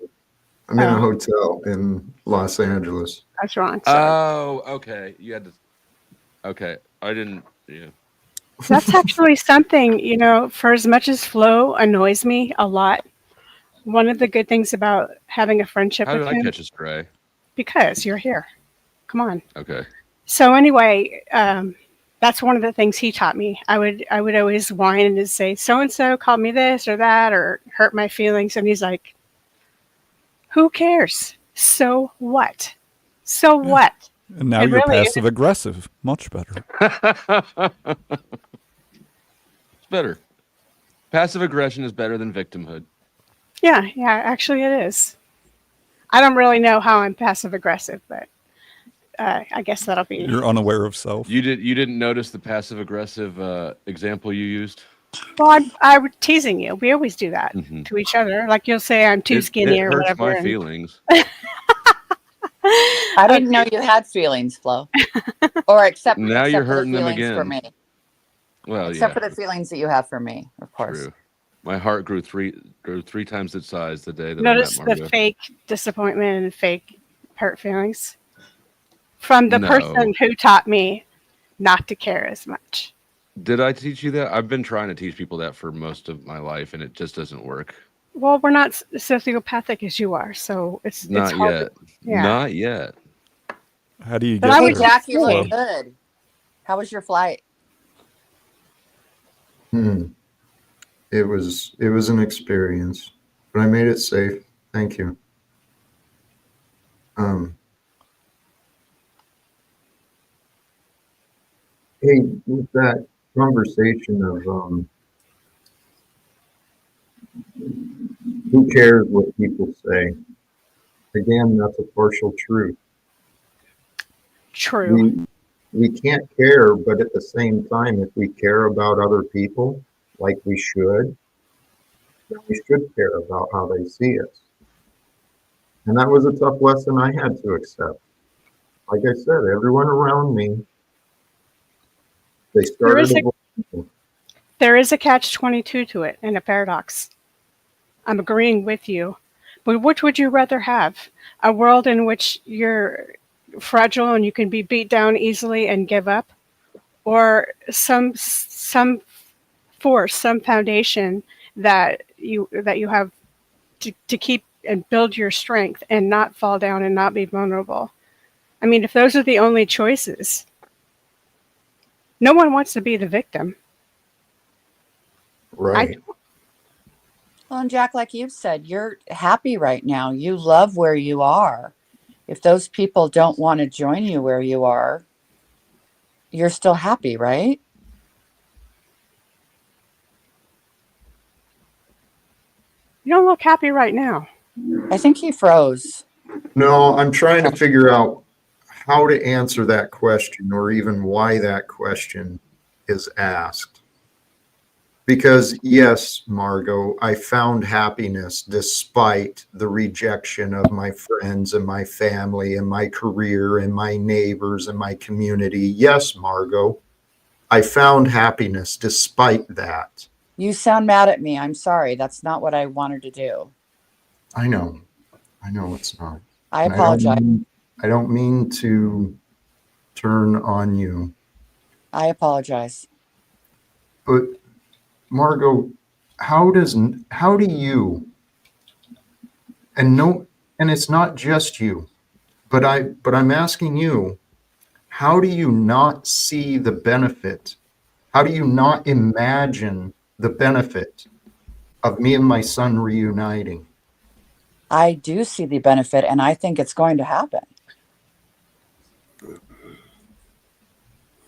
I'm in a Oh, hotel in Los Angeles. that's wrong. Sorry. Oh, okay. You had to. Okay, I didn't. Yeah. That's actually something, for as much as flow annoys me a lot, one of the good things about having a friendship How with did I him, catch a stray? because you're here. Come on. Okay. So anyway, that's one of the things he taught me. I would always whine and just say, so and so called me this or that or hurt my feelings, and he's like, who cares? So what? So Yeah. what? And now It you're really passive aggressive. Much better. It's better. Passive aggression is better than victimhood. Yeah, actually it is. I don't really know how I'm passive aggressive, but I guess that'll be. You're unaware of self. You didn't notice the passive aggressive example you used? Well, I was teasing you. We always do that Mm-hmm. to each other. Like you'll say I'm too skinny It or hurts whatever. my And feelings. I didn't know you had feelings, Flo. Or except Now you're for the hurting them feelings for again. me. Well, Except yeah, for the feelings that you have for me, of course. true. My heart grew three times its size the day that notice I the met Margo. fake disappointment and fake hurt feelings from the No. person who taught me not to care as much. Did I teach you that? I've been trying to teach people that for most of my life, and it just doesn't work. Well, we're not sociopathic as you are, so it's Not hard. yet. Yeah. Not yet. How do you But get I Hey, would there? Jack, you Flo? look good. How was your flight? It was an experience, but I made it safe. Thank you. Hey, with that conversation of who cares what people say? Again, that's a partial truth. True. We can't care, but at the same time, if we care about other people like we should, then we should care about how they see us. And that was a tough lesson I had to accept. Like I said, everyone around me, they started avoiding. There is a catch-22 to it and a paradox. I'm agreeing with you. But which would you rather have? A world in which you're fragile and you can be beat down easily and give up? Or some force, some foundation that you have to keep and build your strength and not fall down and not be vulnerable? I mean, if those are the only choices, no one wants to be the victim. Right. Well, and Jack, like you said, you're happy right now. You love where you are. If those people don't want to join you where you are, you're still happy, right? You don't look happy right now. I think he froze. No, I'm trying to figure out how to answer that question, or even why that question is asked. Because yes, Margo, I found happiness despite the rejection of my friends and my family and my career and my neighbors and my community. Yes, Margo. I found happiness despite that. You sound mad at me. I'm sorry. That's not what I wanted to do. I know it's not. I And apologize. I don't mean to turn on you. I apologize. But Margot, how do you, and it's not just you, but I'm asking you, how do you not see the benefit? How do you not imagine the benefit of me and my son reuniting? I do see the benefit, and I think it's going to happen.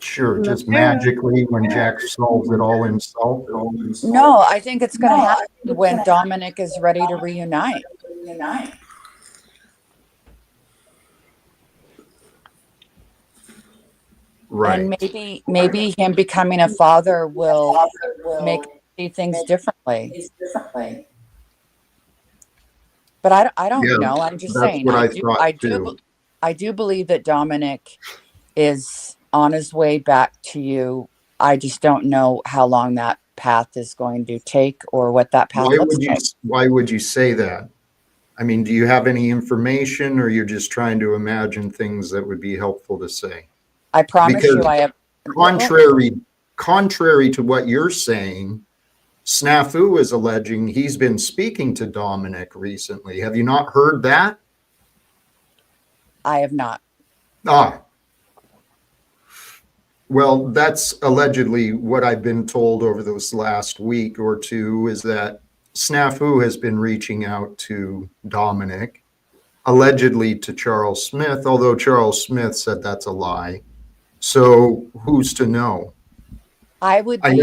Sure, just magically when Jack solves it all himself. No, I think it's going to happen when Dominic is ready to reunite. Right. And maybe him becoming a father will make him see things differently. But I don't Yeah, know. I'm just that's saying. what I thought too. I do believe that Dominic is on his way back to you. I just don't know how long that path is going to take or what that path looks like. Why would you say that? I mean, do you have any information, or you're just trying to imagine things that would be helpful to say? I promise Because you I have. Contrary to what you're saying, Snafu is alleging he's been speaking to Dominic recently. Have you not heard that? I have not. Ah. Well, that's allegedly what I've been told over this last week or two, is that Snafu has been reaching out to Dominic, allegedly to Charles Smith, although Charles Smith said that's a lie. So who's to know? I would be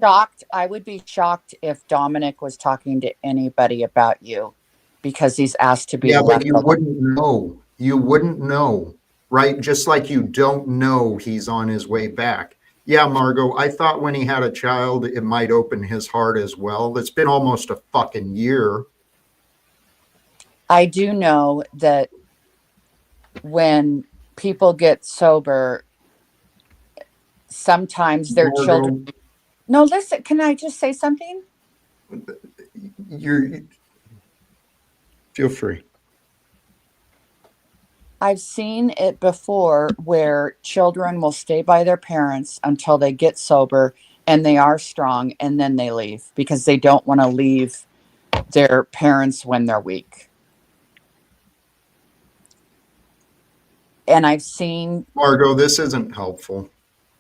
shocked. I would be shocked if Dominic was talking to anybody about you, because he's asked to be left alone. But you wouldn't know. You wouldn't know, right? Just like you don't know he's on his way back. Yeah, Margot, I thought when he had a child, it might open his heart as well. It's been almost a fucking year. I do know that when people get sober, sometimes their children. No, listen, can I just say something? Feel free. I've seen it before where children will stay by their parents until they get sober and they are strong, and then they leave because they don't want to leave their parents when they're weak. And I've seen. Margot, this isn't helpful.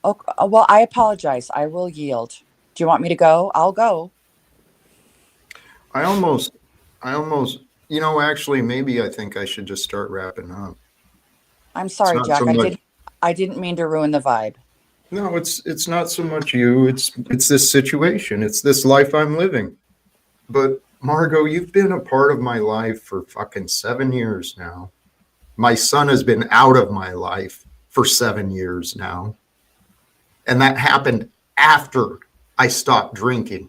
Oh, well, I apologize. I will yield. Do you want me to go? I'll go. I almost, actually, maybe I think I should just start wrapping up. I'm sorry, Jack. I didn't mean to ruin the vibe. No, it's not so much you. It's this situation. It's this life I'm living. But Margot, you've been a part of my life for fucking 7 years now. My son has been out of my life for 7 years now. And that happened after I stopped drinking.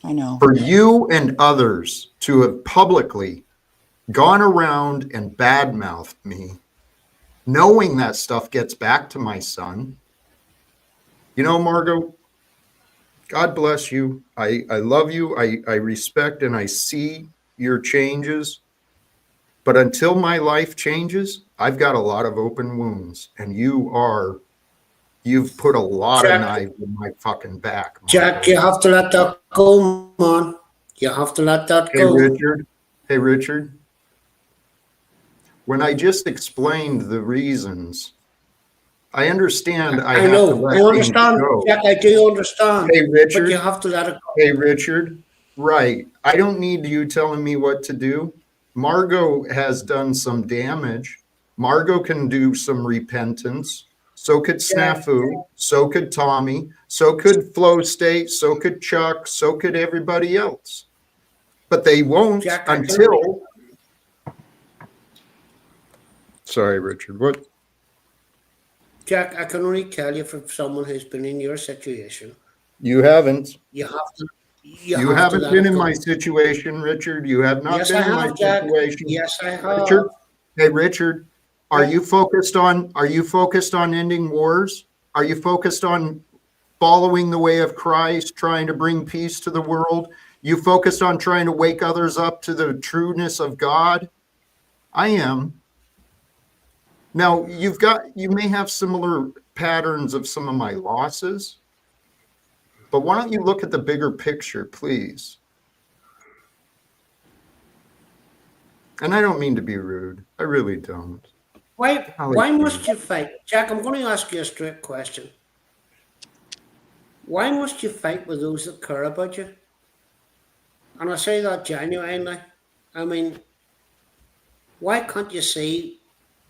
I know. For you and others to have publicly gone around and badmouthed me, knowing that stuff gets back to my son. You know, Margot, God bless you. I love you. I respect and I see your changes. But until my life changes, I've got a lot of open wounds. And you've put a lot of knives in my fucking back, Margot. Jack, you have to let that go, man. You have to let that go. Hey, Richard. When I just explained the reasons, I understand. I know. I understand, Jack. I do understand. Hey, Richard. But you have to let it go. Hey, Richard. Right. I don't need you telling me what to do. Margot has done some damage. Margot can do some repentance. So could Snafu. So could Tommy. So could Flow State. So could Chuck. So could everybody else. But they won't until. Sorry, Richard. What? Jack, I can only tell you from someone who's been in your situation. You haven't. You have to. You haven't been in my situation, Richard. You have not been in my situation. Yes, I have. Richard. Hey, Richard. Are you focused on ending wars? Are you focused on following the way of Christ, trying to bring peace to the world. You focused on trying to wake others up to the trueness of God. I am. Now, you may have similar patterns of some of my losses, but why don't you look at the bigger picture, please? And I don't mean to be rude. I really don't. Why must you fight? Jack, I'm going to ask you a straight question. Why must you fight with those that care about you? And I say that genuinely. I mean, why can't you see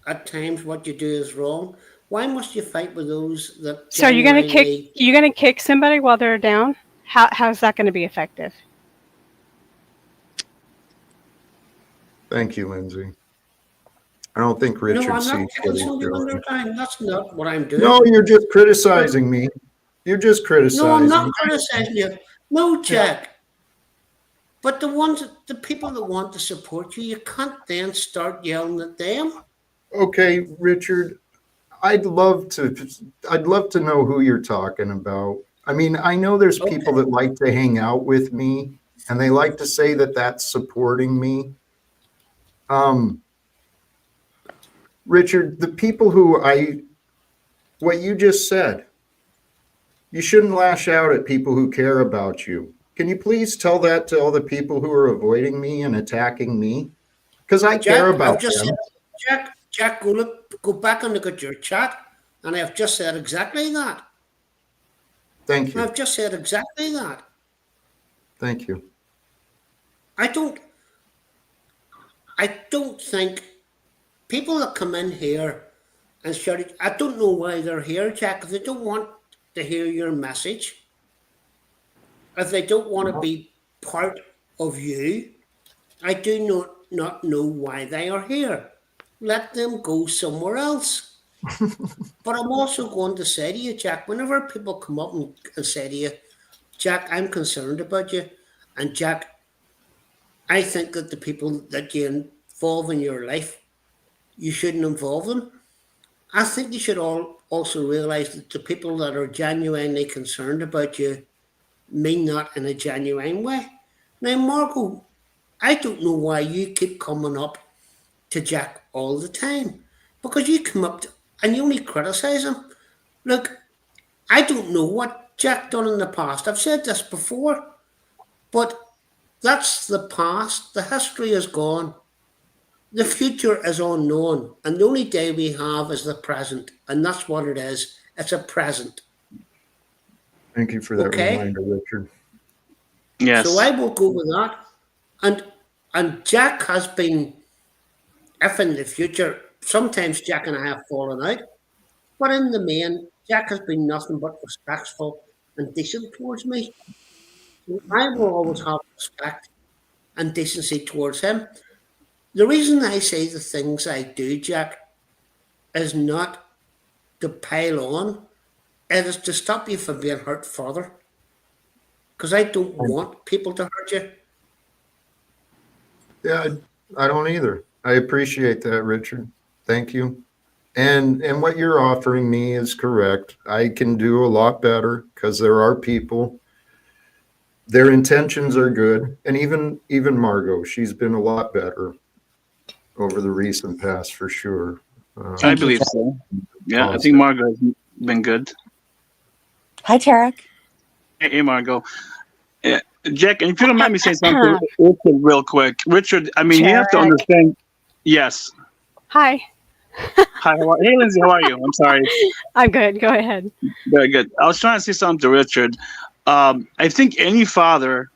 at times what you do is wrong? Why must you fight with those that So genuinely... you're gonna kick somebody while they're down? How's that going to be effective? Thank you, Lindsay. I don't think Richard No, I'm not sees kicking what he's somebody when they're doing. down. That's not what I'm doing. No, you're just criticizing me. You're just No, I'm criticizing. not criticizing you. No, Jack. But the people that want to support you, you can't then start yelling at them. Okay, Richard, I'd love to know who you're talking about. I mean, I know there's people that like to hang out with me and they like to say that that's supporting me. Richard, the people what you just said, you shouldn't lash out at people who care about you. Can you please tell that to all the people who are avoiding me and attacking me? Because I care about them. Jack, go back and look at your chat, and I've just said exactly that. Thank you. I've just said exactly that. Thank you. I don't think people that come in here and shout it, I don't know why they're here, Jack. If they don't want to hear your message, if they don't want to be part of you, I do not know why they are here. Let them go somewhere else. But I'm also going to say to you, Jack, whenever people come up and say to you, Jack, I'm concerned about you, and Jack, I think that the people that you involve in your life, you shouldn't involve them. I think you should also realise that the people that are genuinely concerned about you mean that in a genuine way. Now, Margot, I don't know why you keep coming up to Jack all the time, because you come up and you only criticise him. Look, I don't know what Jack done in the past. I've said this before, but that's the past. The history is gone. The future is unknown, and the only day we have is the present, and that's what it is. It's a present. Thank you for that reminder, Richard. Yes. So I will go with that. And Jack has been, if in the future, sometimes Jack and I have fallen out, but in the main, Jack has been nothing but respectful and decent towards me. So I will always have respect and decency towards him. The reason I say the things I do, Jack, is not to pile on. It is to stop you from being hurt further. Because I don't want people to hurt you. Yeah, I don't either. I appreciate that, Richard. Thank you. And what you're offering me is correct. I can do a lot better because there are people, their intentions are good. And even Margot, she's been a lot better over the recent past for sure. I believe so. Yeah, I think Margot has been good. Hi, Tarek. Hey, Margot. Jack, and if you don't mind me saying something real quick. Richard, I mean, you have to understand. Yes. Hi. Hi, hey, Lindsay, how are you? I'm sorry. I'm good. Go ahead. Very good. I was trying to say something to Richard. I think any father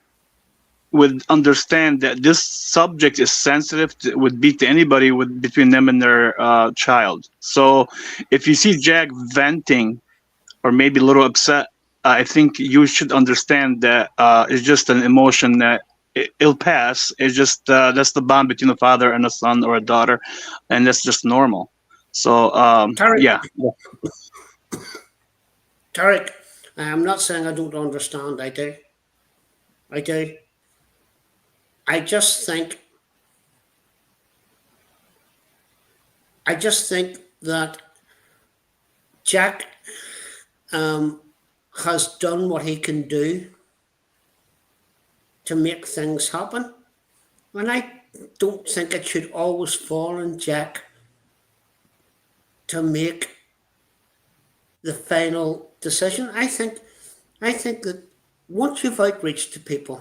would understand that this subject is sensitive, would be to anybody between them and their child. So if you see Jack venting or maybe a little upset, I think you should understand that it's just an emotion that it'll pass. It's just that's the bond between a father and a son or a daughter, and that's just normal. So Tarek, yeah. Tarek, I'm not saying I don't understand. I do. I just think that Jack has done what he can do to make things happen. And I don't think it should always fall on Jack to make the final decision. I think that once you've outreached to people,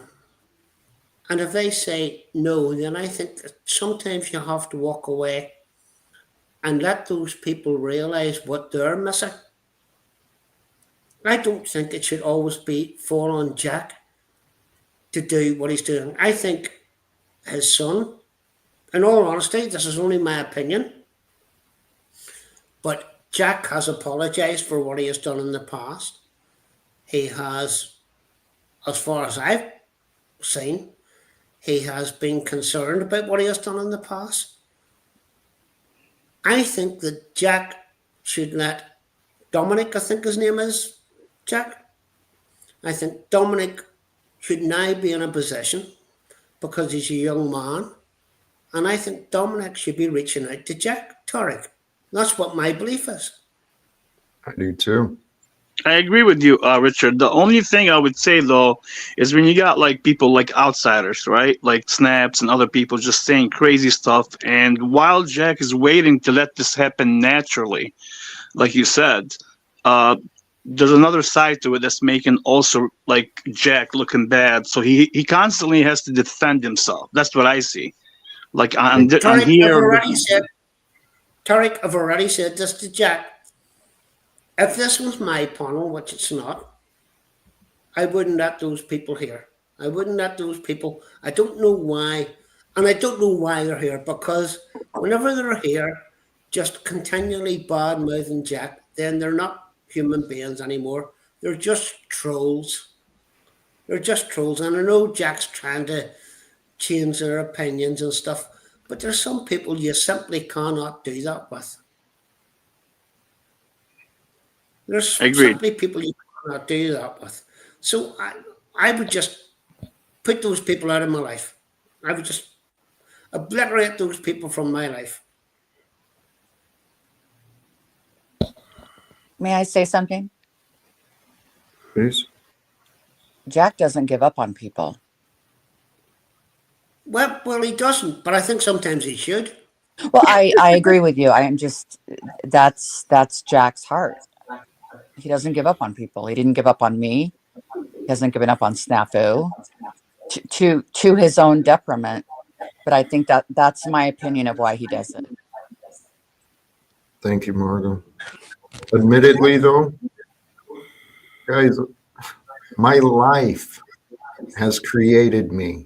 and if they say no, then I think that sometimes you have to walk away and let those people realise what they're missing. I don't think it should always fall on Jack to do what he's doing. I think his son, in all honesty, this is only my opinion, but Jack has apologised for what he has done in the past. He has, as far as I've seen, he has been concerned about what he has done in the past. I think that Jack should let Dominic, I think his name is, Jack. I think Dominic should now be in a position, because he's a young man, and I think Dominic should be reaching out to Jack Tarek. That's what my belief is. I do too. I agree with you, Richard. The only thing I would say though is when you got like people like outsiders, right? Like Snaps and other people just saying crazy stuff, and while Jack is waiting to let this happen naturally, like you said, there's another side to it that's making also like Jack looking bad. So he constantly has to defend himself. That's what I see. Like I'm here. Tarek, I've already said this to Jack. If this was my panel, which it's not, I wouldn't let those people here. I wouldn't let those people. I don't know why. And I don't know why they're here, because whenever they're here, just continually bad-mouthing Jack, then they're not human beings anymore. They're just trolls. They're just trolls. And I know Jack's trying to change their opinions and stuff, but there's some people you simply cannot do that with. There's simply people you cannot do that with. So I would just put those people out of my life. I would just obliterate those people from my life. May I say something? Please. Jack doesn't give up on people. Well, he doesn't, but I think sometimes he should. Well, I agree with you. I am just, that's Jack's heart. He doesn't give up on people. He didn't give up on me. He hasn't given up on Snafu to his own detriment. But I think that's my opinion of why he does it. Thank you, Margo. Admittedly, though, guys, my life has created me.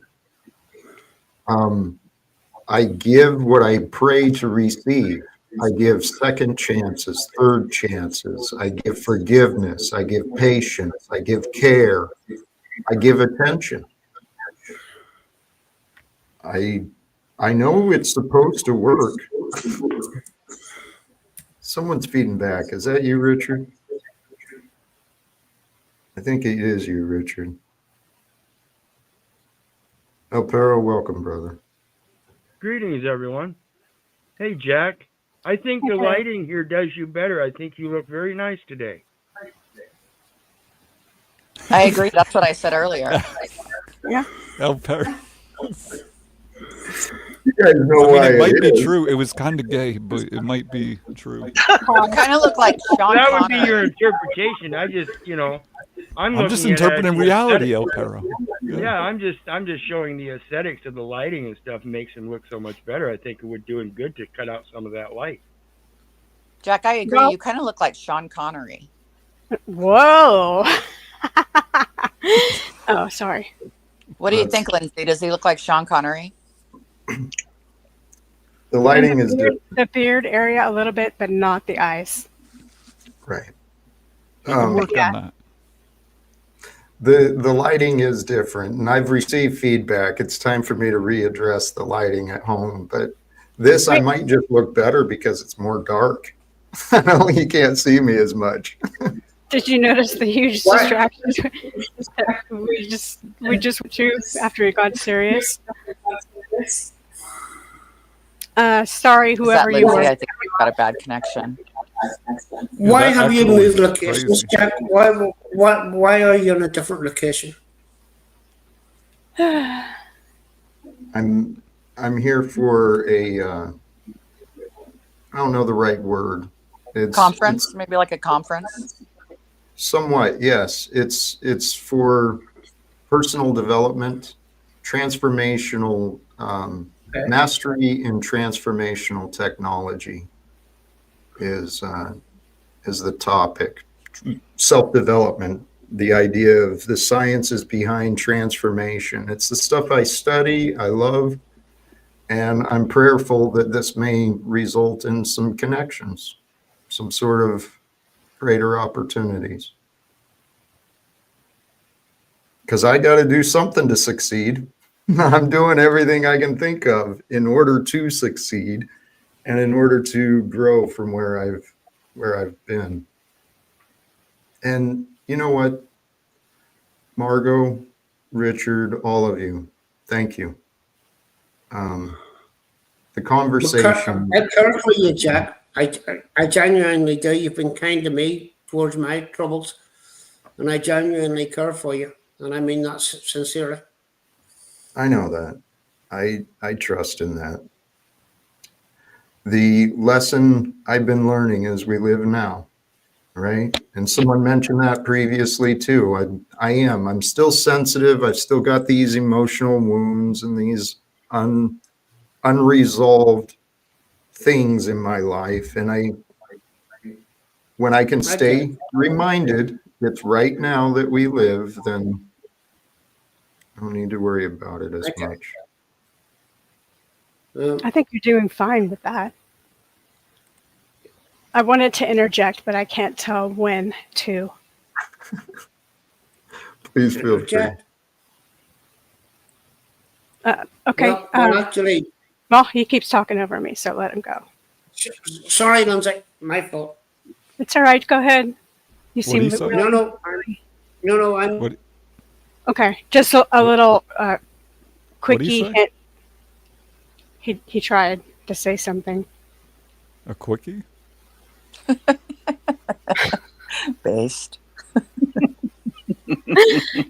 I give what I pray to receive. I give second chances, third chances. I give forgiveness. I give patience. I give care. I give attention. I know it's supposed to work. Someone's feeding back. Is that you, Richard? I think it is you, Richard. O.T.R, welcome, brother. Greetings, everyone. Hey, Jack. I think the lighting here does you better. I think you look very nice today. I agree. That's what I said earlier. Yeah. O.T.R. You guys know why it might be is. true. It was kind of gay, but it might be true. You kind of look like Sean That would Connery. be your interpretation. I just, I'm just interpreting reality, O.T.R. Yeah, I'm just showing the aesthetics of the lighting and stuff makes him look so much better. I think it would do him good to cut out some of that light. Jack, I agree. Well, you kind of look like Sean Connery. Whoa. Oh, sorry. What do you think, Lindsay? Does he look like Sean Connery? The lighting is different. The beard area a little bit, but not the eyes. Right. We can work Yeah. on that. The lighting is different, and I've received feedback. It's time for me to readdress the lighting at home, but this I might just look better because it's more dark. I know you can't see me as much. Did you notice the huge distractions we just went to after we got serious? Sorry, Is that whoever you Lindsay? were. I think we've got a bad connection. Why that have you echo moved is locations, crazy. Jack? Why are you in a different location? I'm here for a I don't know the right word. Conference, maybe like a conference. Somewhat, yes. It's for personal development, transformational Okay. mastery in transformational technology is the topic. Self-development, the idea of the sciences behind transformation. It's the stuff I study, I love, and I'm prayerful that this may result in some connections, some sort of greater opportunities. Because I got to do something to succeed. I'm doing everything I can think of in order to succeed and in order to grow from where I've been. And you know what, Margot, Richard, all of you, thank you. The conversation. I care for you, Jack. I genuinely do. You've been kind to me towards my troubles, and I genuinely care for you, and I mean that sincerely. I know that. I trust in that. The lesson I've been learning as we live now, right? And someone mentioned that previously too. I'm still sensitive. I've still got these emotional wounds and these unresolved things in my life. And when I can stay reminded it's right now that we live, then I don't need to worry about it as much. I think you're doing fine with that. I wanted to interject, but I can't tell when to. Please feel free. Okay. Well, actually, well, he keeps talking over me, so let him go. Sorry, Lindsay. My fault. It's all right. Go ahead. You seem say? No. I'm. What? Okay. Just a little quickie say? hint. He tried to say something. A quickie? Based.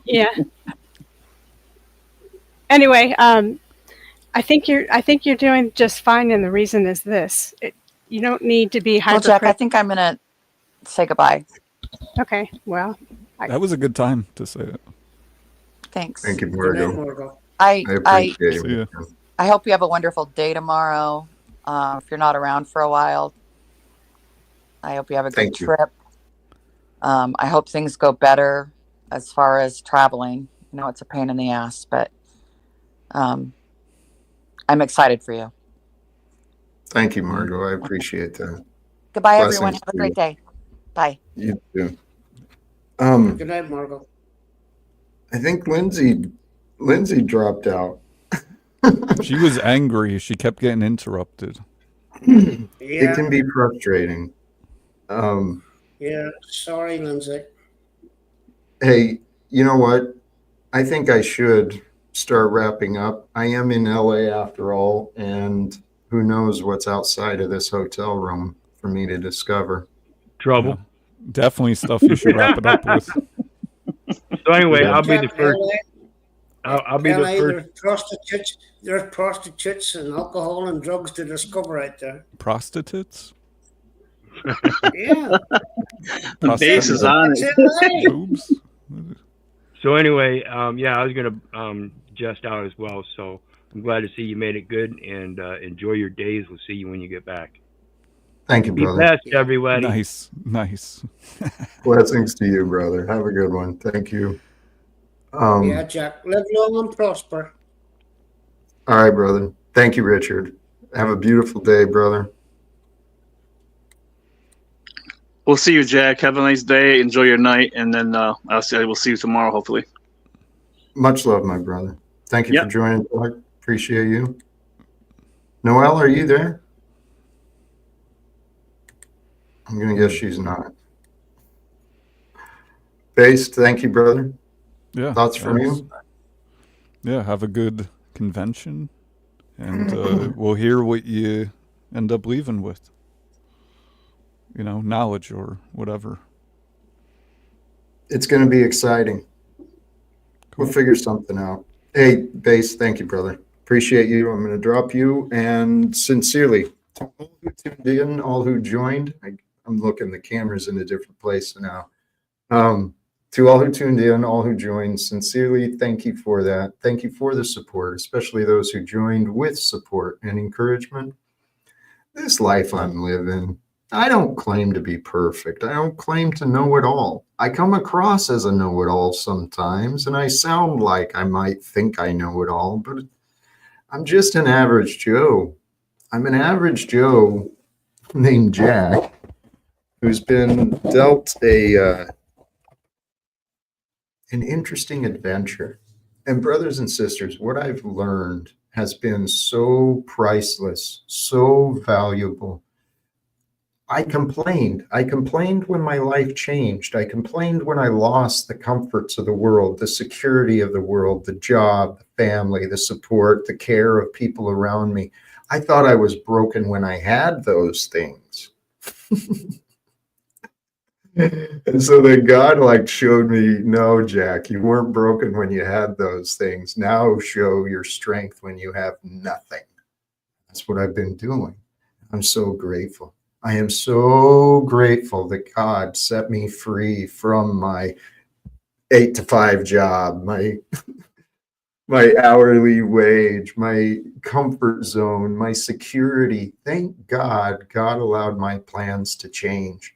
Yeah. Anyway, I think you're doing just fine, and the reason is this: you don't need to be Well, Jack, I hypercritical. think I'm gonna say goodbye. Okay. Well, That was a good time to say it. Thanks. Thank you, Good night, Margot. Margot. I appreciate See ya. it. I hope you have a wonderful day tomorrow. If you're not around for a while, I hope you have a good Thank you. trip. I hope things go better as far as traveling. You know, it's a pain in the ass, but I'm excited for you. Thank you, Margot. I appreciate that. Goodbye, Blessings everyone. Have a to great you. day. Bye. You too. Good night, Margot. I think Lindsay dropped out. She was angry. She kept getting interrupted. It Yeah. can be frustrating. Yeah. Sorry, Lindsay. Hey, you know what? I think I should start wrapping up. I am in LA after all, and who knows what's outside of this hotel room for me to discover. Trouble. Yeah. Definitely stuff you should wrap it up with. So anyway, Yeah. I'll be the Jack, first. LA, I'll be the LA, first. there's prostitutes and alcohol and drugs to discover out there. Prostitutes? Yeah. The base is on It's it. LA. Boobs? So anyway, yeah, I was gonna just out as well. So I'm glad to see you made it good, and enjoy your days. We'll see you when you get back. Thank you, Be brother. blessed, everybody. Nice. Blessings to you, brother. Have a good one. Thank you. Yeah, Jack. Live long and prosper. All right, brother. Thank you, Richard. Have a beautiful day, brother. We'll see you, Jack. Have a nice day. Enjoy your night, and then we'll see you tomorrow, hopefully. Much love, my brother. Thank you Yep. for joining, Doug. Appreciate you. Noelle, are you there? I'm going to guess she's not. Based, thank you, brother. Yeah. Thoughts from you? Yeah, have a good convention, and we'll hear what you end up leaving with. knowledge or whatever. It's going to be exciting. We'll figure something out. Hey, Base, thank you, brother. Appreciate you. I'm going to drop you. And sincerely, to all who tuned in, all who joined, I'm looking, the camera's in a different place now. To all who tuned in, all who joined, sincerely, thank you for that. Thank you for the support, especially those who joined with support and encouragement. This life I'm living, I don't claim to be perfect. I don't claim to know it all. I come across as a know-it-all sometimes, and I sound like I might think I know it all, but I'm just an average Joe. I'm an average Joe named Jack, who's been dealt an interesting adventure. And brothers and sisters, what I've learned has been so priceless, so valuable. I complained. I complained when my life changed. I complained when I lost the comforts of the world, the security of the world, the job, the family, the support, the care of people around me. I thought I was broken when I had those things. And so then God showed me, no, Jack, you weren't broken when you had those things. Now show your strength when you have nothing. That's what I've been doing. I'm so grateful. I am so grateful that God set me free from my 8-to-5 job, my hourly wage, my comfort zone, my security. Thank God, God allowed my plans to change.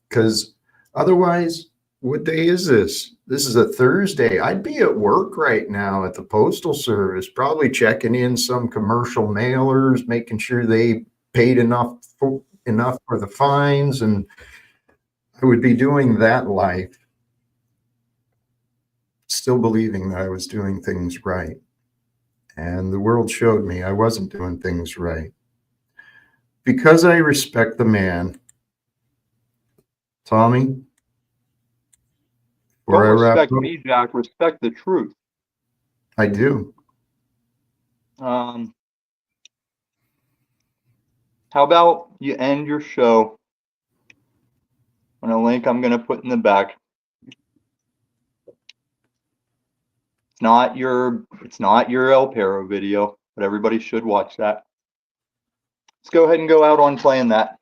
Because otherwise, what day is this? This is a Thursday. I'd be at work right now at the Postal Service, probably checking in some commercial mailers, making sure they paid enough for the fines, and I would be doing that life, still believing that I was doing things right. And the world showed me I wasn't doing things right. Because I respect the man, Tommy, Don't before I wrap respect up, me, Jack. Respect the truth. I do. How about you end your show on a link I'm going to put in the back? It's not your El Perro video, but everybody should watch that. Let's go ahead and go out on playing that.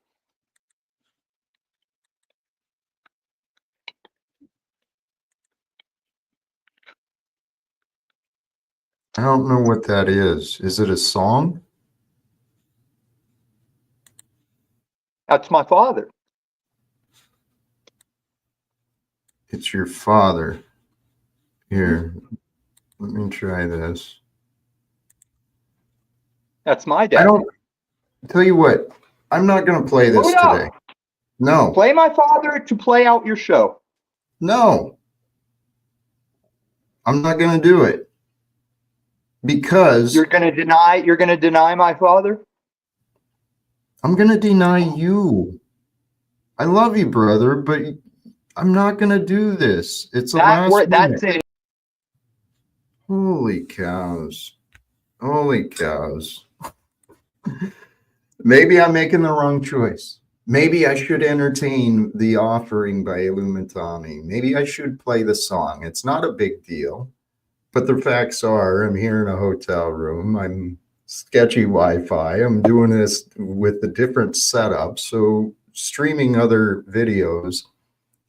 I don't know what that is. Is it a song? That's my father. It's your father. Here, let me try this. That's my dad. I don't, tell you what, I'm not going to play this today. No. Play my father to play out your show. No. I'm not going to do it. Because you're going to deny my father? I'm going to deny you. I love you, brother, but I'm not going to do this. It's a last minute. That's it. Holy cows. Holy cows. Maybe I'm making the wrong choice. Maybe I should entertain the offering by Illumitami. Maybe I should play the song. It's not a big deal. But the facts are, I'm here in a hotel room. I'm sketchy Wi-Fi. I'm doing this with a different setup. So streaming other videos,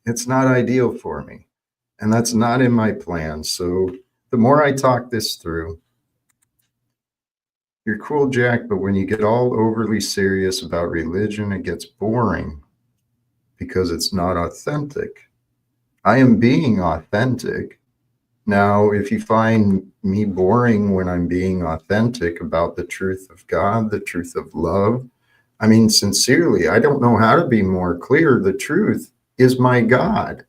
it's not ideal for me. And that's not in my plan. So the more I talk this through, you're cool, Jack, but when you get all overly serious about religion, it gets boring because it's not authentic. I am being authentic. Now, if you find me boring when I'm being authentic about the truth of God, the truth of love, I mean, sincerely, I don't know how to be more clear. The truth is my God.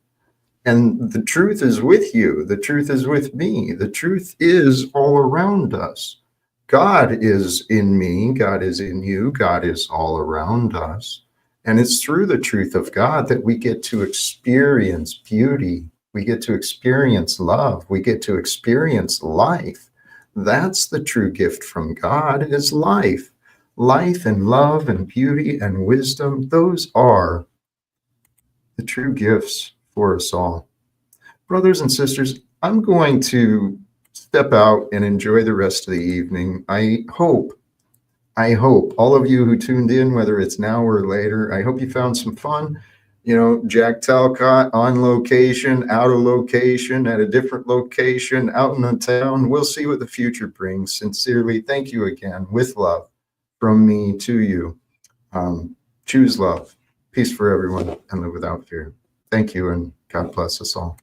And the truth is with you. The truth is with me. The truth is all around us. God is in me. God is in you. God is all around us. And it's through the truth of God that we get to experience beauty. We get to experience love. We get to experience life. That's the true gift from God, is life. Life and love and beauty and wisdom, those are the true gifts for us all. Brothers and sisters, I'm going to step out and enjoy the rest of the evening. I hope all of you who tuned in, whether it's now or later, I hope you found some fun. You know, Jack Talcott on location, out of location, at a different location, out in the town. We'll see what the future brings. Sincerely, thank you again, with love from me to you. Choose love, peace for everyone, and live without fear. Thank you, and God bless us all.